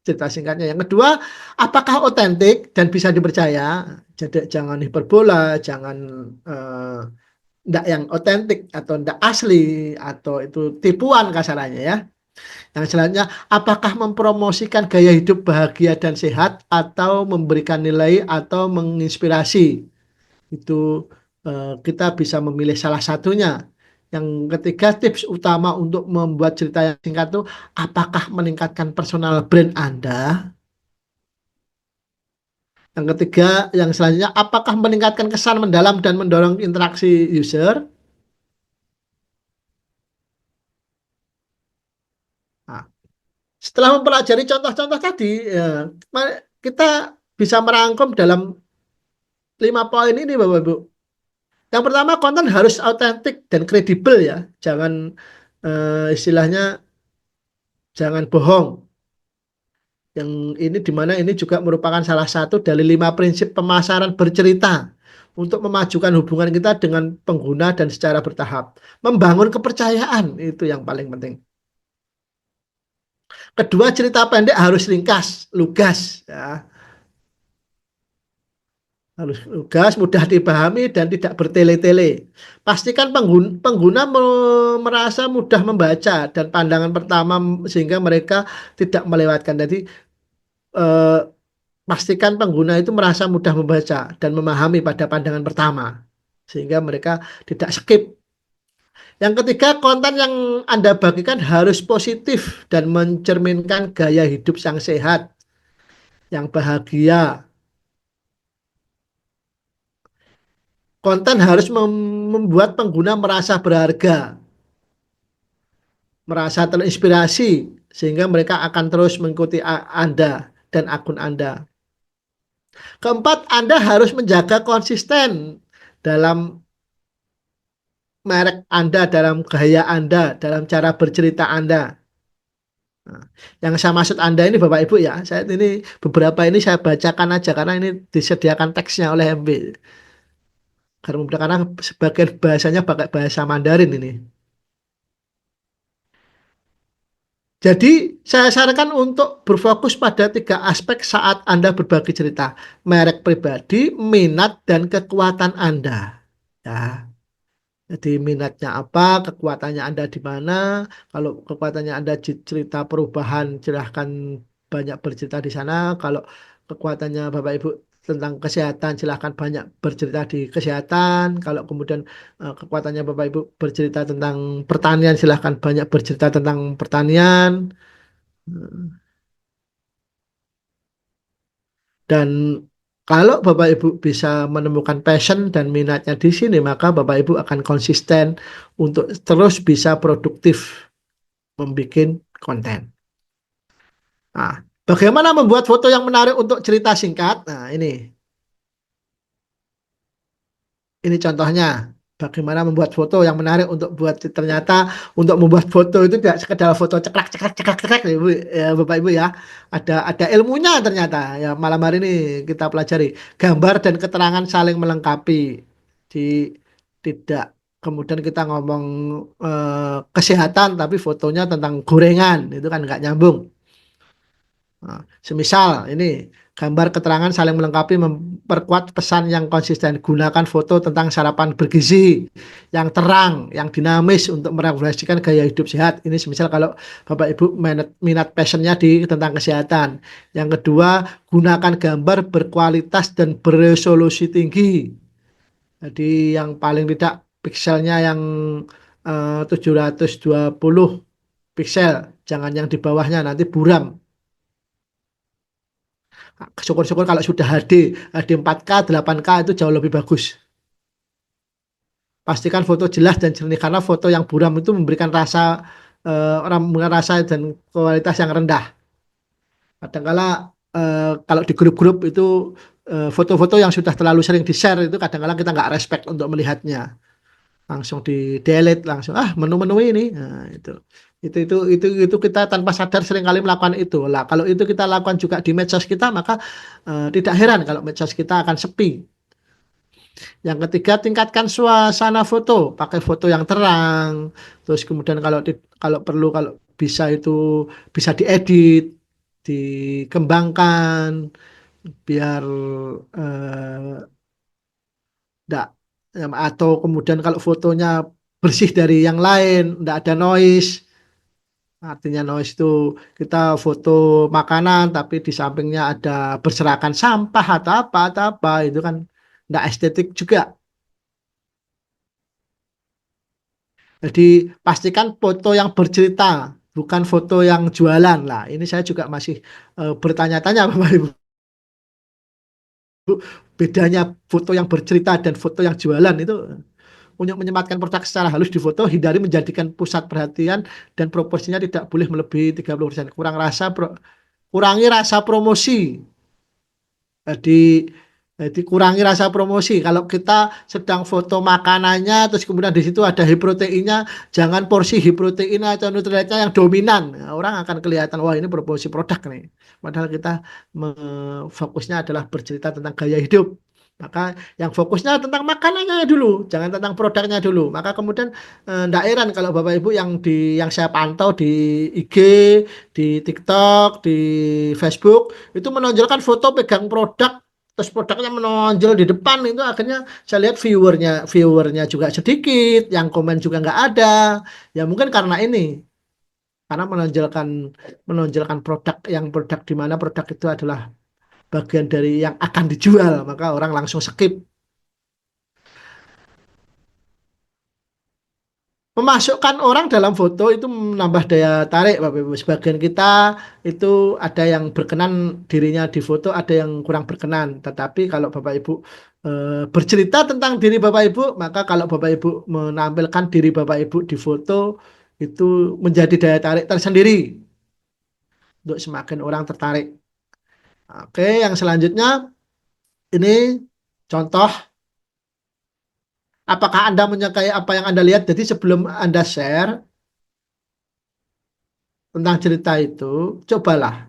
cerita singkatnya. Yang kedua, apakah otentik dan bisa dipercaya? Jadi jangan hiperbola, jangan ndak yang otentik atau ndak asli atau itu tipuan kasarannya ya. Yang selanjutnya, apakah mempromosikan gaya hidup bahagia dan sehat atau memberikan nilai atau menginspirasi? Itu kita bisa memilih salah satunya. Yang ketiga, tips utama untuk membuat cerita yang singkat itu, apakah meningkatkan personal brand Anda? Yang ketiga, yang selanjutnya, apakah meningkatkan kesan mendalam dan mendorong interaksi user? Nah, setelah mempelajari contoh-contoh tadi, ya, kita bisa merangkum dalam 5 poin ini, Bapak Ibu. Yang pertama, konten harus autentik dan kredibel ya. Jangan istilahnya jangan bohong. Yang ini di mana ini juga merupakan salah satu dari 5 prinsip pemasaran bercerita untuk memajukan hubungan kita dengan pengguna dan secara bertahap. Membangun kepercayaan itu yang paling penting. Kedua, cerita pendek harus ringkas, lugas ya. Harus lugas, mudah dipahami dan tidak bertele-tele. Pastikan pengguna merasa mudah membaca dan pandangan pertama sehingga mereka tidak melewatkan. Jadi eh, pastikan pengguna itu merasa mudah membaca dan memahami pada pandangan pertama sehingga mereka tidak skip. Yang ketiga, konten yang Anda bagikan harus positif dan mencerminkan gaya hidup yang sehat, yang bahagia. Konten harus membuat pengguna merasa berharga, merasa terinspirasi, sehingga mereka akan terus mengikuti Anda dan akun Anda. Keempat, Anda harus menjaga konsisten dalam merek Anda, dalam gaya Anda, dalam cara bercerita Anda. Nah, yang saya maksud Anda ini Bapak Ibu ya, saya ini beberapa ini saya bacakan aja karena ini disediakan teksnya oleh MB. Karena sebagian bahasanya pakai bahasa Mandarin ini. Jadi, saya sarankan untuk berfokus pada 3 aspek saat Anda berbagi cerita. Merek pribadi, minat, dan kekuatan Anda. Ya, jadi minatnya apa, kekuatannya Anda di mana. Kalau kekuatannya Anda cerita perubahan, silahkan banyak bercerita di sana. Kalau kekuatannya Bapak Ibu tentang kesehatan, silahkan banyak bercerita di kesehatan. Kalau kemudian kekuatannya Bapak Ibu bercerita tentang pertanian, silahkan banyak bercerita tentang pertanian. Dan kalau Bapak Ibu bisa menemukan passion dan minatnya di sini, maka Bapak Ibu akan konsisten untuk terus bisa produktif membuat konten. Nah, bagaimana membuat foto yang menarik untuk cerita singkat? Nah, ini contohnya. Bagaimana membuat foto yang menarik untuk buat ternyata untuk membuat foto itu tidak sekedar foto cekrek cekrek cekrek cekrek ya, Bapak Ibu ya. Ada ilmunya ternyata. Ya malam hari ini kita pelajari gambar dan keterangan saling melengkapi. Di tidak kemudian kita ngomong kesehatan tapi fotonya tentang gorengan itu kan nggak nyambung. Nah, semisal ini gambar keterangan saling melengkapi memperkuat pesan yang konsisten. Gunakan foto tentang sarapan bergizi yang terang, yang dinamis untuk merefleksikan gaya hidup sehat. Ini semisal kalau Bapak Ibu minat passionnya di tentang kesehatan. Yang kedua, gunakan gambar berkualitas dan beresolusi tinggi. Jadi yang paling tidak pikselnya yang 720 piksel, jangan yang di bawahnya nanti buram. Syukur-syukur kalau sudah HD 4K, 8K itu jauh lebih bagus. Pastikan foto jelas dan jernih karena foto yang buram itu memberikan rasa orang memberikan rasa dan kualitas yang rendah. Kadangkala kalau di grup-grup itu foto-foto yang sudah terlalu sering di-share itu kadang-kala kita nggak respect untuk melihatnya. Langsung di delete langsung menu-menu ini. Nah, itu kita tanpa sadar seringkali melakukan itu lah. Kalau itu kita lakukan juga di medsos kita maka tidak heran kalau medsos kita akan sepi. Yang ketiga, tingkatkan suasana foto, pakai foto yang terang. Terus kemudian kalau perlu kalau bisa itu bisa diedit, dikembangkan biar enggak atau kemudian kalau fotonya bersih dari yang lain, enggak ada noise. Artinya noise itu kita foto makanan tapi di sampingnya ada berserakan sampah atau apa itu kan enggak estetik juga. Jadi pastikan foto yang bercerita, bukan foto yang jualan. Lah, ini saya juga masih bertanya-tanya Bapak Ibu, bedanya foto yang bercerita dan foto yang jualan itu untuk menyematkan produk secara halus di foto, hindari menjadikan pusat perhatian dan proporsinya tidak boleh melebihi 30%. Kurangi rasa promosi. Jadi kurangi rasa promosi. Kalau kita sedang foto makanannya, terus kemudian di situ ada whey proteinnya, jangan porsi whey protein atau nutriennya yang dominan. Nah, orang akan kelihatan, wah ini promosi produk nih. Padahal kita fokusnya adalah bercerita tentang gaya hidup. Maka yang fokusnya tentang makanannya dulu, jangan tentang produknya dulu. Maka kemudian enggak heran kalau Bapak Ibu yang saya pantau di IG, di TikTok, di Facebook itu menonjolkan foto pegang produk, terus produknya menonjol di depan, itu akhirnya saya lihat viewernya juga sedikit, yang komen juga nggak ada. Ya mungkin karena ini, karena menonjolkan produk di mana produk itu adalah bagian dari yang akan dijual, maka orang langsung skip. Memasukkan orang dalam foto itu menambah daya tarik, Bapak Ibu. Sebagian kita itu ada yang berkenan dirinya di foto, ada yang kurang berkenan. Tetapi kalau Bapak Ibu bercerita tentang diri Bapak Ibu, maka kalau Bapak Ibu menampilkan diri Bapak Ibu di foto, itu menjadi daya tarik tersendiri untuk semakin orang tertarik. Oke, yang selanjutnya ini contoh, apakah Anda menyukai apa yang Anda lihat? Jadi sebelum Anda share tentang cerita itu, cobalah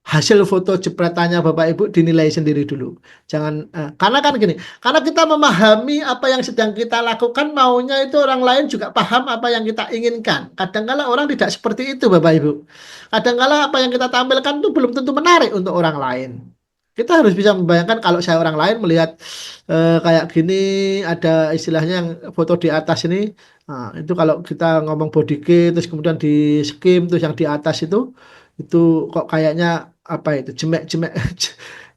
hasil foto jepretannya Bapak Ibu dinilai sendiri dulu. Jangan karena kan gini, karena kita memahami apa yang sedang kita lakukan, maunya itu orang lain juga paham apa yang kita inginkan. Kadangkala orang tidak seperti itu Bapak Ibu. Kadangkala apa yang kita tampilkan itu belum tentu menarik untuk orang lain. Kita harus bisa membayangkan kalau saya orang lain melihat kayak gini, ada istilahnya yang foto di atas ini. Nah, itu kalau kita ngomong body key, terus kemudian di skim, terus yang di atas itu kok kayaknya apa itu jemek-jemek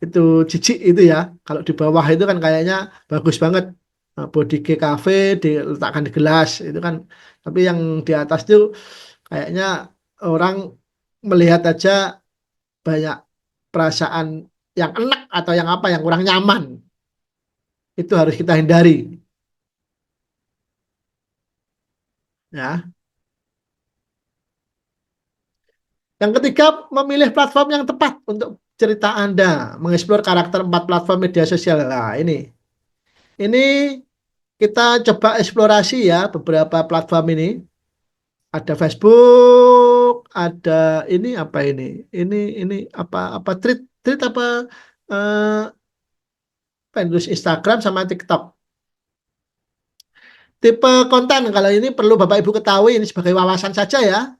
itu jijik itu ya. Kalau di bawah itu kan kayaknya bagus banget. Nah, body key cafe diletakkan di gelas itu kan. Tapi yang di atas itu kayaknya orang melihat aja banyak perasaan yang enak atau yang apa yang kurang nyaman. Itu harus kita hindari ya. Yang ketiga, memilih platform yang tepat untuk cerita Anda, mengeksplor karakter 4 platform media sosial. Nah, ini kita coba eksplorasi ya beberapa platform ini. Ada Facebook, ada ini apa ini? Ini apa tweet tweet eh, apa itu? Instagram sama TikTok. Tipe konten kalau ini perlu Bapak Ibu ketahui, ini sebagai wawasan saja ya.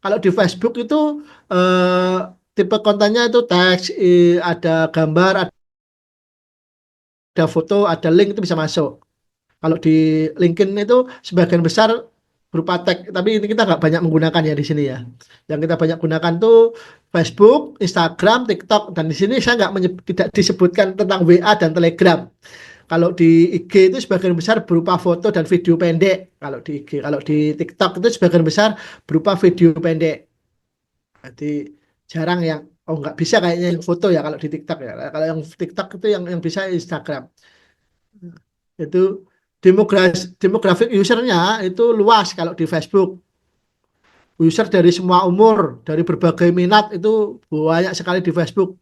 Kalau di Facebook itu eh, tipe kontennya itu teks, ada gambar, ada foto, ada link, itu bisa masuk. Kalau di LinkedIn itu sebagian besar berupa tag, tapi ini kita nggak banyak menggunakan ya di sini ya. Yang kita banyak gunakan tuh Facebook, Instagram, TikTok, dan di sini saya tidak disebutkan tentang WA dan Telegram. Kalau di IG itu sebagian besar berupa foto dan video pendek. Kalau di IG, kalau di TikTok itu sebagian besar berupa video pendek. Jadi jarang yang nggak bisa kayaknya yang foto ya kalau di TikTok ya. Kalau yang TikTok itu yang bisa Instagram. Itu demografik usernya itu luas kalau di Facebook. User dari semua umur, dari berbagai minat itu banyak sekali di Facebook.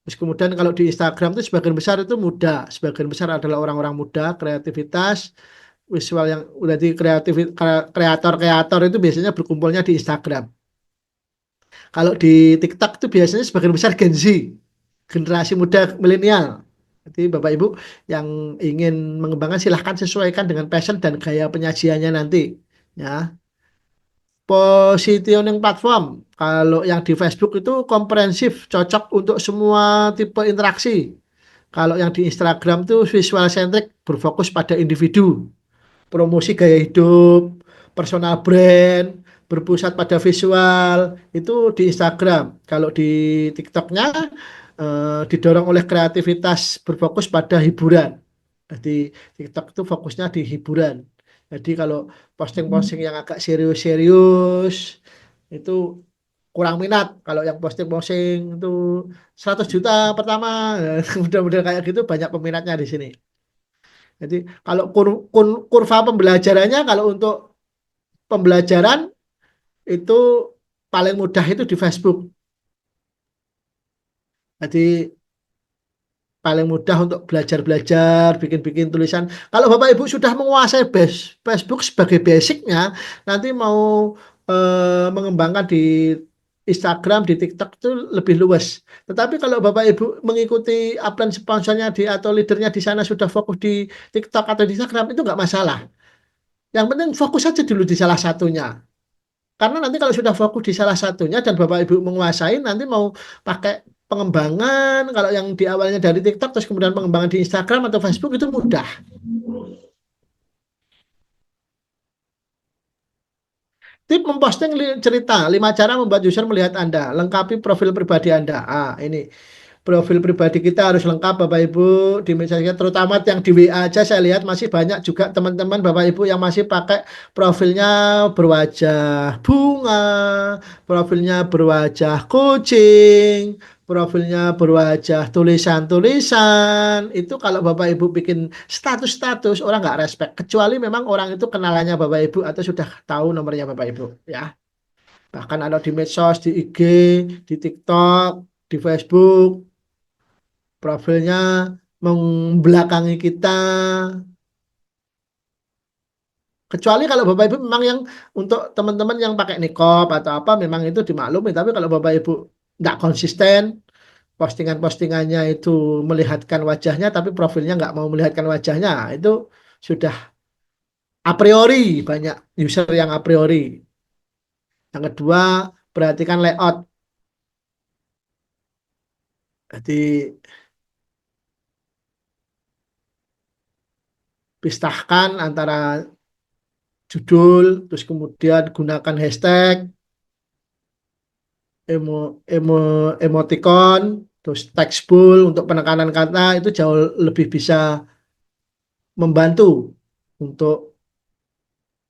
Terus kemudian kalau di Instagram itu sebagian besar itu muda, sebagian besar adalah orang-orang muda, kreativitas, visual yang udah di kreator-kreator itu biasanya berkumpulnya di Instagram. Kalau di TikTok itu biasanya sebagian besar Gen Z, generasi muda milenial. Jadi Bapak Ibu yang ingin mengembangkan silahkan sesuaikan dengan passion dan gaya penyajiannya nanti. Ya, positioning platform. Kalau yang di Facebook itu komprehensif, cocok untuk semua tipe interaksi. Kalau yang di Instagram itu visual centric, berfokus pada individu, promosi gaya hidup, personal brand, berpusat pada visual, itu di Instagram. Kalau di TikToknya didorong oleh kreativitas, berfokus pada hiburan. Jadi TikTok itu fokusnya di hiburan. Jadi kalau posting-posting yang agak serius-serius itu kurang minat. Kalau yang posting-posting itu 100 juta pertama, mudah-mudahan kayak gitu banyak peminatnya di sini. Jadi kalau kurva pembelajarannya kalau untuk pembelajaran itu paling mudah itu di Facebook. Jadi paling mudah untuk belajar-belajar, bikin-bikin tulisan. Kalau Bapak Ibu sudah menguasai Facebook sebagai basicnya, nanti mau mengembangkan di Instagram, di TikTok itu lebih luas. Tetapi kalau Bapak Ibu mengikuti upline sponsornya di atau leadernya di sana sudah fokus di TikTok atau di Instagram itu nggak masalah. Yang penting fokus saja dulu di salah satunya. Karena nanti kalau sudah fokus di salah satunya dan Bapak Ibu menguasai, nanti mau pakai pengembangan, kalau yang di awalnya dari TikTok, terus kemudian pengembangan di Instagram atau Facebook itu mudah. Tip memposting cerita, 5 cara membuat user melihat Anda. Lengkapi profil pribadi Anda. Ini profil pribadi kita harus lengkap Bapak Ibu di media sosial, terutama yang di WA aja saya lihat masih banyak juga teman-teman Bapak Ibu yang masih pakai profilnya berwajah bunga, profilnya berwajah kucing, profilnya berwajah tulisan-tulisan. Itu kalau Bapak Ibu bikin status-status orang nggak respect, kecuali memang orang itu kenalannya Bapak Ibu atau sudah tahu nomornya Bapak Ibu ya. Bahkan ada di medsos, di IG, di TikTok, di Facebook, profilnya membelakangi kita. Kecuali kalau Bapak Ibu memang yang untuk teman-teman yang pakai niqab atau apa memang itu dimaklumi. Tapi kalau Bapak Ibu nggak konsisten, postingan-postingannya itu melihatkan wajahnya, tapi profilnya nggak mau melihatkan wajahnya, itu sudah a priori banyak user yang a priori. Yang kedua, perhatikan layout. Jadi pistahkan antara judul, terus kemudian gunakan hashtag, emo, emoticon, terus textbool untuk penekanan kata itu jauh lebih bisa membantu untuk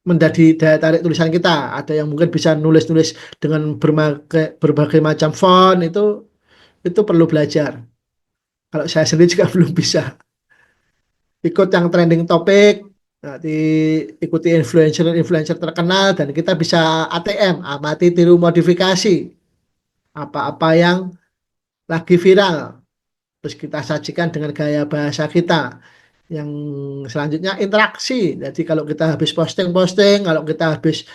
menjadi daya tarik tulisan kita. Ada yang mungkin bisa nulis-nulis dengan berbagai macam font itu perlu belajar. Kalau saya sendiri juga belum bisa. Ikut yang trending topik, nanti ikuti influencer-influencer terkenal dan kita bisa ATM, amati tiru modifikasi apa-apa yang lagi viral. Terus kita sajikan dengan gaya bahasa kita. Yang selanjutnya interaksi. Jadi kalau kita habis posting-posting, kalau kita habis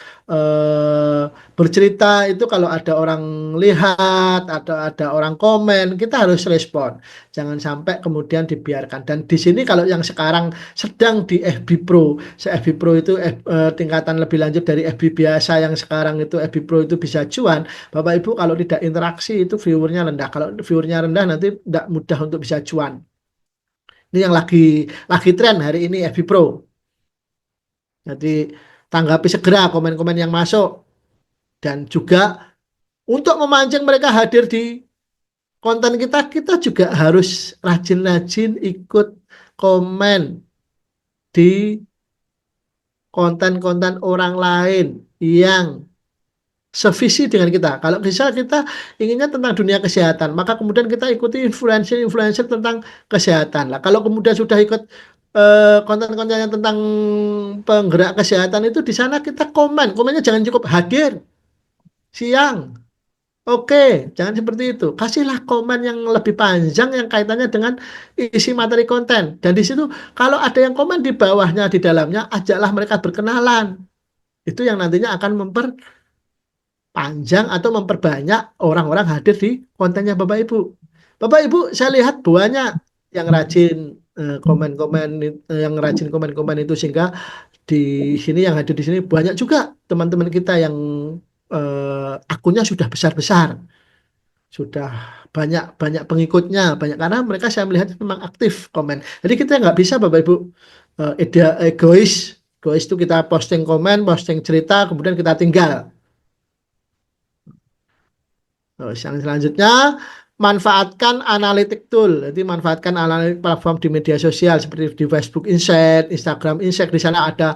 bercerita itu kalau ada orang lihat, ada orang komen, kita harus respon. Jangan sampai kemudian dibiarkan. Dan di sini kalau yang sekarang sedang di FB Pro, FB Pro itu tingkatan lebih lanjut dari FB biasa yang sekarang itu FB Pro itu bisa cuan. Bapak Ibu kalau tidak interaksi itu viewernya rendah. Kalau viewernya rendah nanti tidak mudah untuk bisa cuan. Ini yang lagi tren hari ini FB Pro. Jadi tanggapi segera komen-komen yang masuk dan juga untuk memancing mereka hadir di konten kita, kita juga harus rajin-rajin ikut komen di konten-konten orang lain yang sevisi dengan kita. Kalau bisa kita inginnya tentang dunia kesehatan, maka kemudian kita ikuti influencer-influencer tentang kesehatan. Lah, kalau kemudian sudah ikut konten-konten yang tentang penggerak kesehatan itu di sana kita komennya jangan cukup hadir siang. Oke, jangan seperti itu. Kasihlah komen yang lebih panjang yang kaitannya dengan isi materi konten. Dan di situ kalau ada yang komen di bawahnya di dalamnya, ajaklah mereka berkenalan. Itu yang nantinya akan panjang atau memperbanyak orang-orang hadir di kontennya Bapak Ibu. Bapak Ibu, saya lihat banyak yang rajin komen-komen, yang rajin komen-komen itu sehingga di sini yang hadir di sini banyak juga teman-teman kita yang akunnya sudah besar-besar, sudah banyak banyak pengikutnya, banyak karena mereka saya melihat memang aktif komen. Jadi kita nggak bisa Bapak Ibu egois, egois itu kita posting komen, posting cerita, kemudian kita tinggal. Terus yang selanjutnya, manfaatkan analytic tool. Jadi manfaatkan analytic platform di media sosial seperti di Facebook Insight, Instagram Insight. Di sana ada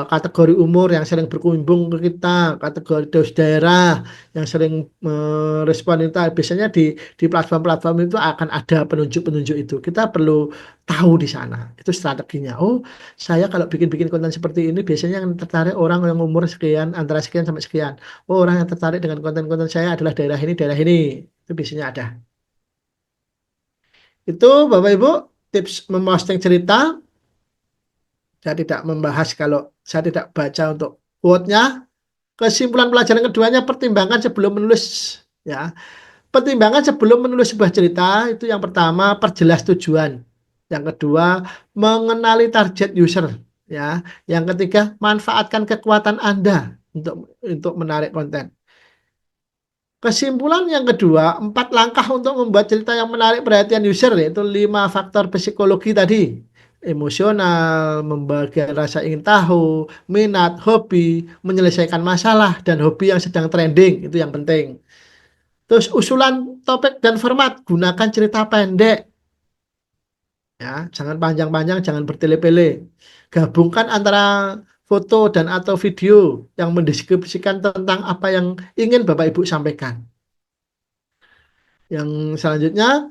kategori umur yang sering berkunjung ke kita, kategori daerah yang sering merespon kita. Biasanya di platform-platform itu akan ada penunjuk-penunjuk itu. Kita perlu tahu di sana. Itu strateginya. Oh, saya kalau bikin-bikin konten seperti ini biasanya yang tertarik orang yang umur sekian, antara sekian sampai sekian. Oh, orang yang tertarik dengan konten-konten saya adalah daerah ini, daerah ini. Itu biasanya ada. Itu Bapak Ibu tips memposting cerita. Saya tidak membahas kalau saya tidak baca untuk quote-nya. Kesimpulan pelajaran keduanya pertimbangan sebelum menulis ya. Pertimbangan sebelum menulis sebuah cerita itu yang pertama perjelas tujuan. Yang kedua mengenali target user ya. Yang ketiga manfaatkan kekuatan Anda untuk menarik konten. Kesimpulan yang kedua, 4 langkah untuk membuat cerita yang menarik perhatian user, yaitu 5 faktor psikologi tadi. Emosional, membagikan rasa ingin tahu, minat, hobi, menyelesaikan masalah, dan hobi yang sedang trending, itu yang penting. Terus usulan topik dan format, gunakan cerita pendek. Ya, jangan panjang-panjang, jangan bertele-tele. Gabungkan antara foto dan atau video yang mendeskripsikan tentang apa yang ingin Bapak Ibu sampaikan. Yang selanjutnya,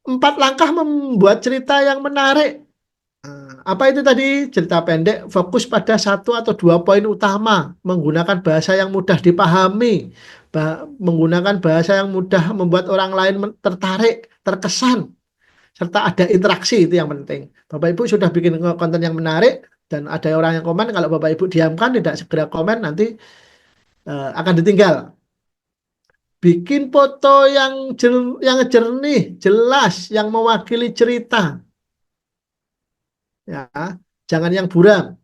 4 langkah membuat cerita yang menarik. Apa itu tadi? Cerita pendek fokus pada 1 atau 2 poin utama, menggunakan bahasa yang mudah dipahami, menggunakan bahasa yang mudah membuat orang lain tertarik, terkesan, serta ada interaksi, itu yang penting. Bapak Ibu sudah bikin konten yang menarik, dan ada orang yang komen, kalau Bapak Ibu diamkan, tidak segera komen, nanti akan ditinggal. Bikin foto yang jernih, jelas, yang mewakili cerita. Ya, jangan yang buram.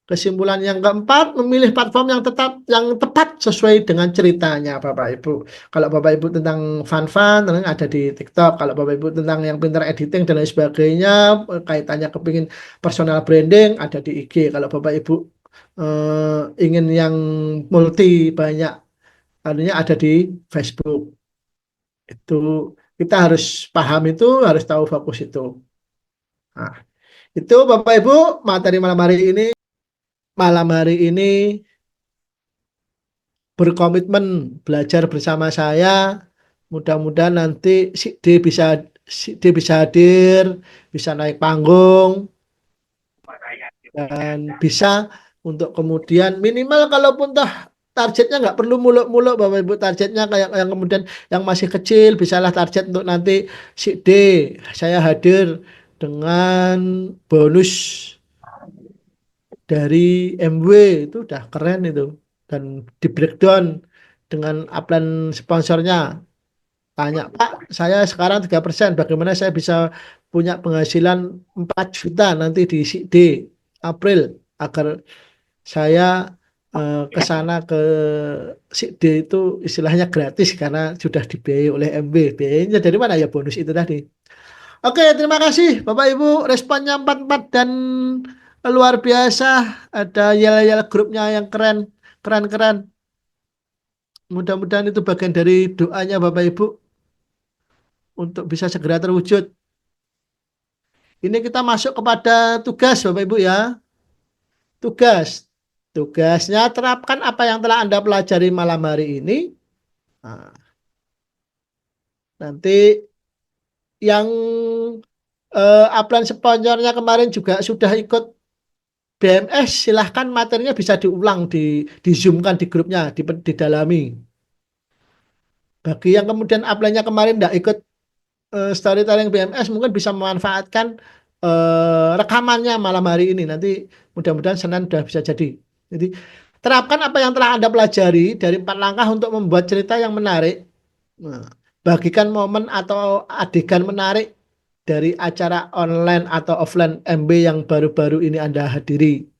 Kesimpulan yang keempat, memilih platform yang tepat sesuai dengan ceritanya Bapak Ibu. Kalau Bapak Ibu tentang fun-fun, tenang ada di TikTok. Kalau Bapak Ibu tentang yang pintar editing dan lain sebagainya, kaitannya kepingin personal branding, ada di IG. Kalau Bapak Ibu ingin yang multi banyak, artinya ada di Facebook. Itu kita harus paham itu, harus tahu fokus itu. Nah, itu Bapak Ibu materi malam hari ini berkomitmen belajar bersama saya. Mudah-mudahan nanti si D bisa hadir, bisa naik panggung, dan bisa untuk kemudian minimal kalaupun targetnya nggak perlu muluk-muluk Bapak Ibu, targetnya kayak yang kemudian yang masih kecil, bisalah target untuk nanti si D saya hadir dengan bonus dari MW, itu udah keren itu, dan di breakdown dengan upline sponsornya. Tanya, Pak, saya sekarang 3%, bagaimana saya bisa punya penghasilan 4 juta nanti di D April, agar saya ke sana ke D itu istilahnya gratis karena sudah dibiayai oleh MW. Biayanya dari mana ya? Bonus itu tadi. Oke, terima kasih Bapak Ibu, responnya 44 dan luar biasa. Ada yel-yel grupnya yang keren, keren-keren. Mudah-mudahan itu bagian dari doanya Bapak Ibu untuk bisa segera terwujud. Ini kita masuk kepada tugas Bapak Ibu ya. Tugas. Tugasnya terapkan apa yang telah Anda pelajari malam hari ini. Nah, nanti yang upline sponsornya kemarin juga sudah ikut BMS, silahkan materinya bisa diulang, di-zoomkan di grupnya, didalami. Bagi yang kemudian upline-nya kemarin tidak ikut storytelling BMS, mungkin bisa memanfaatkan rekamannya malam hari ini. Nanti mudah-mudahan Senin sudah bisa jadi. Jadi terapkan apa yang telah Anda pelajari dari 4 langkah untuk membuat cerita yang menarik. Nah, bagikan momen atau adegan menarik dari acara online atau offline MB yang baru-baru ini Anda hadiri.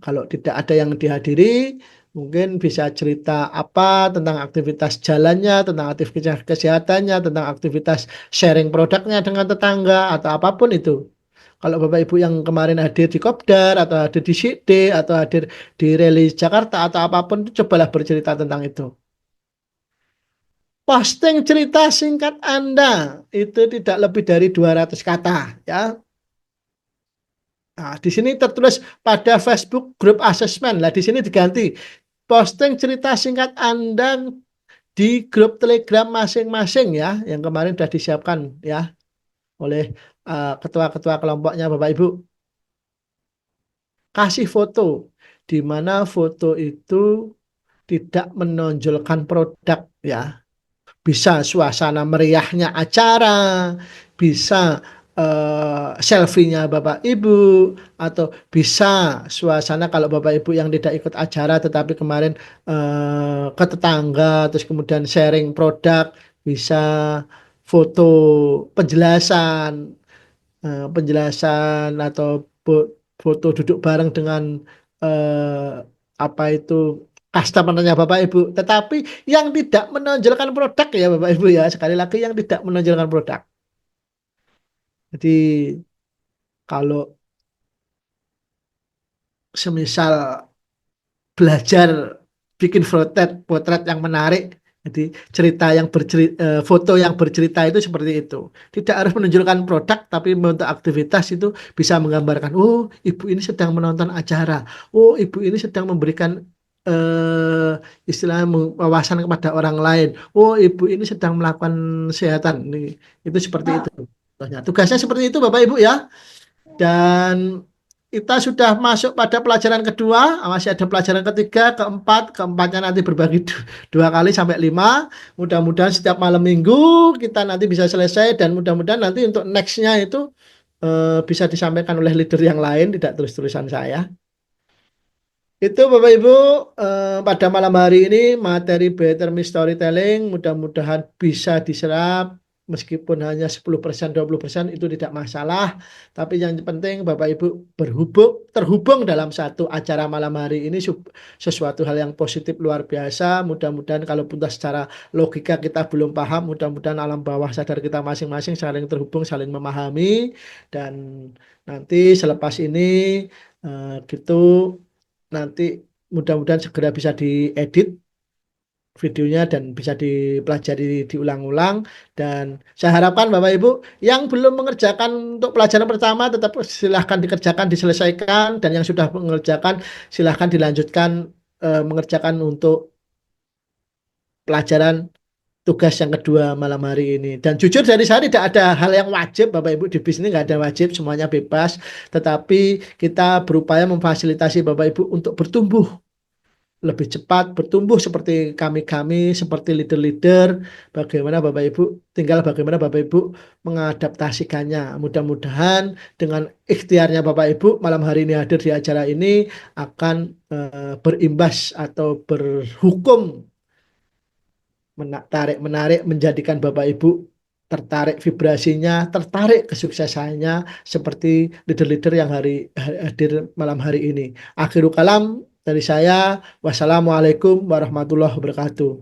Kalau tidak ada yang dihadiri, mungkin bisa cerita apa tentang aktivitas jalannya, tentang aktivitas kesehatannya, tentang aktivitas sharing produknya dengan tetangga, atau apapun itu. Kalau Bapak Ibu yang kemarin hadir di Kopdar, atau hadir di SID, atau hadir di Rally Jakarta, atau apapun, cobalah bercerita tentang itu. Posting cerita singkat Anda itu tidak lebih dari 200 kata ya. Nah, di sini tertulis pada Facebook Group Assessment. Lah di sini diganti posting cerita singkat Anda di grup Telegram masing-masing ya, yang kemarin sudah disiapkan ya oleh ketua-ketua kelompoknya Bapak Ibu. Kasih foto, di mana foto itu tidak menonjolkan produk ya. Bisa suasana meriahnya acara, bisa selfie-nya Bapak Ibu, atau bisa suasana kalau Bapak Ibu yang tidak ikut acara tetapi kemarin ke tetangga, terus kemudian sharing produk, bisa foto penjelasan, penjelasan atau foto duduk bareng dengan eh, apa itu customer-nya Bapak Ibu. Tetapi yang tidak menonjolkan produk ya Bapak Ibu ya. Sekali lagi yang tidak menonjolkan produk. Jadi kalau semisal belajar bikin potret yang menarik. Jadi cerita yang foto yang bercerita itu seperti itu. Tidak harus menunjukkan produk, tapi untuk aktivitas itu bisa menggambarkan. Oh, ibu ini sedang menonton acara. Oh, ibu ini sedang memberikan istilah wawasan kepada orang lain. Oh, ibu ini sedang melakukan kesehatan. Itu seperti itu. Contohnya. Tugasnya seperti itu, Bapak Ibu ya. Dan kita sudah masuk pada pelajaran kedua, masih ada pelajaran ketiga, keempat, keempatnya nanti berbagi dua kali sampai lima. Mudah-mudahan setiap malam minggu kita nanti bisa selesai dan mudah-mudahan nanti untuk nextnya itu bisa disampaikan oleh leader yang lain, tidak tulis-tulisan saya. Itu Bapak Ibu pada malam hari ini materi Better Me Storytelling mudah-mudahan bisa diserap meskipun hanya 10% 20% itu tidak masalah, tapi yang penting Bapak Ibu terhubung dalam satu acara malam hari ini sesuatu hal yang positif luar biasa. Mudah-mudahan kalaupun secara logika kita belum paham, mudah-mudahan alam bawah sadar kita masing-masing saling terhubung, saling memahami, dan nanti selepas ini gitu nanti mudah-mudahan segera bisa diedit videonya dan bisa dipelajari diulang-ulang. Dan saya harapkan Bapak Ibu yang belum mengerjakan untuk pelajaran pertama tetap silahkan dikerjakan, diselesaikan, dan yang sudah mengerjakan silahkan dilanjutkan mengerjakan untuk pelajaran tugas yang kedua malam hari ini. Dan jujur dari saya tidak ada hal yang wajib Bapak Ibu, di bisnis nggak ada wajib, semuanya bebas. Tetapi kita berupaya memfasilitasi Bapak Ibu untuk bertumbuh lebih cepat, bertumbuh seperti kami-kami, seperti leader-leader. Bagaimana Bapak Ibu, tinggal bagaimana Bapak Ibu mengadaptasikannya. Mudah-mudahan dengan ikhtiarnya Bapak Ibu malam hari ini hadir di acara ini akan berimbas atau berhukum menarik menjadikan Bapak Ibu tertarik vibrasinya, tertarik kesuksesannya seperti leader-leader yang hadir malam hari ini. Akhirul kalam dari saya, wassalamualaikum warahmatullahi wabarakatuh.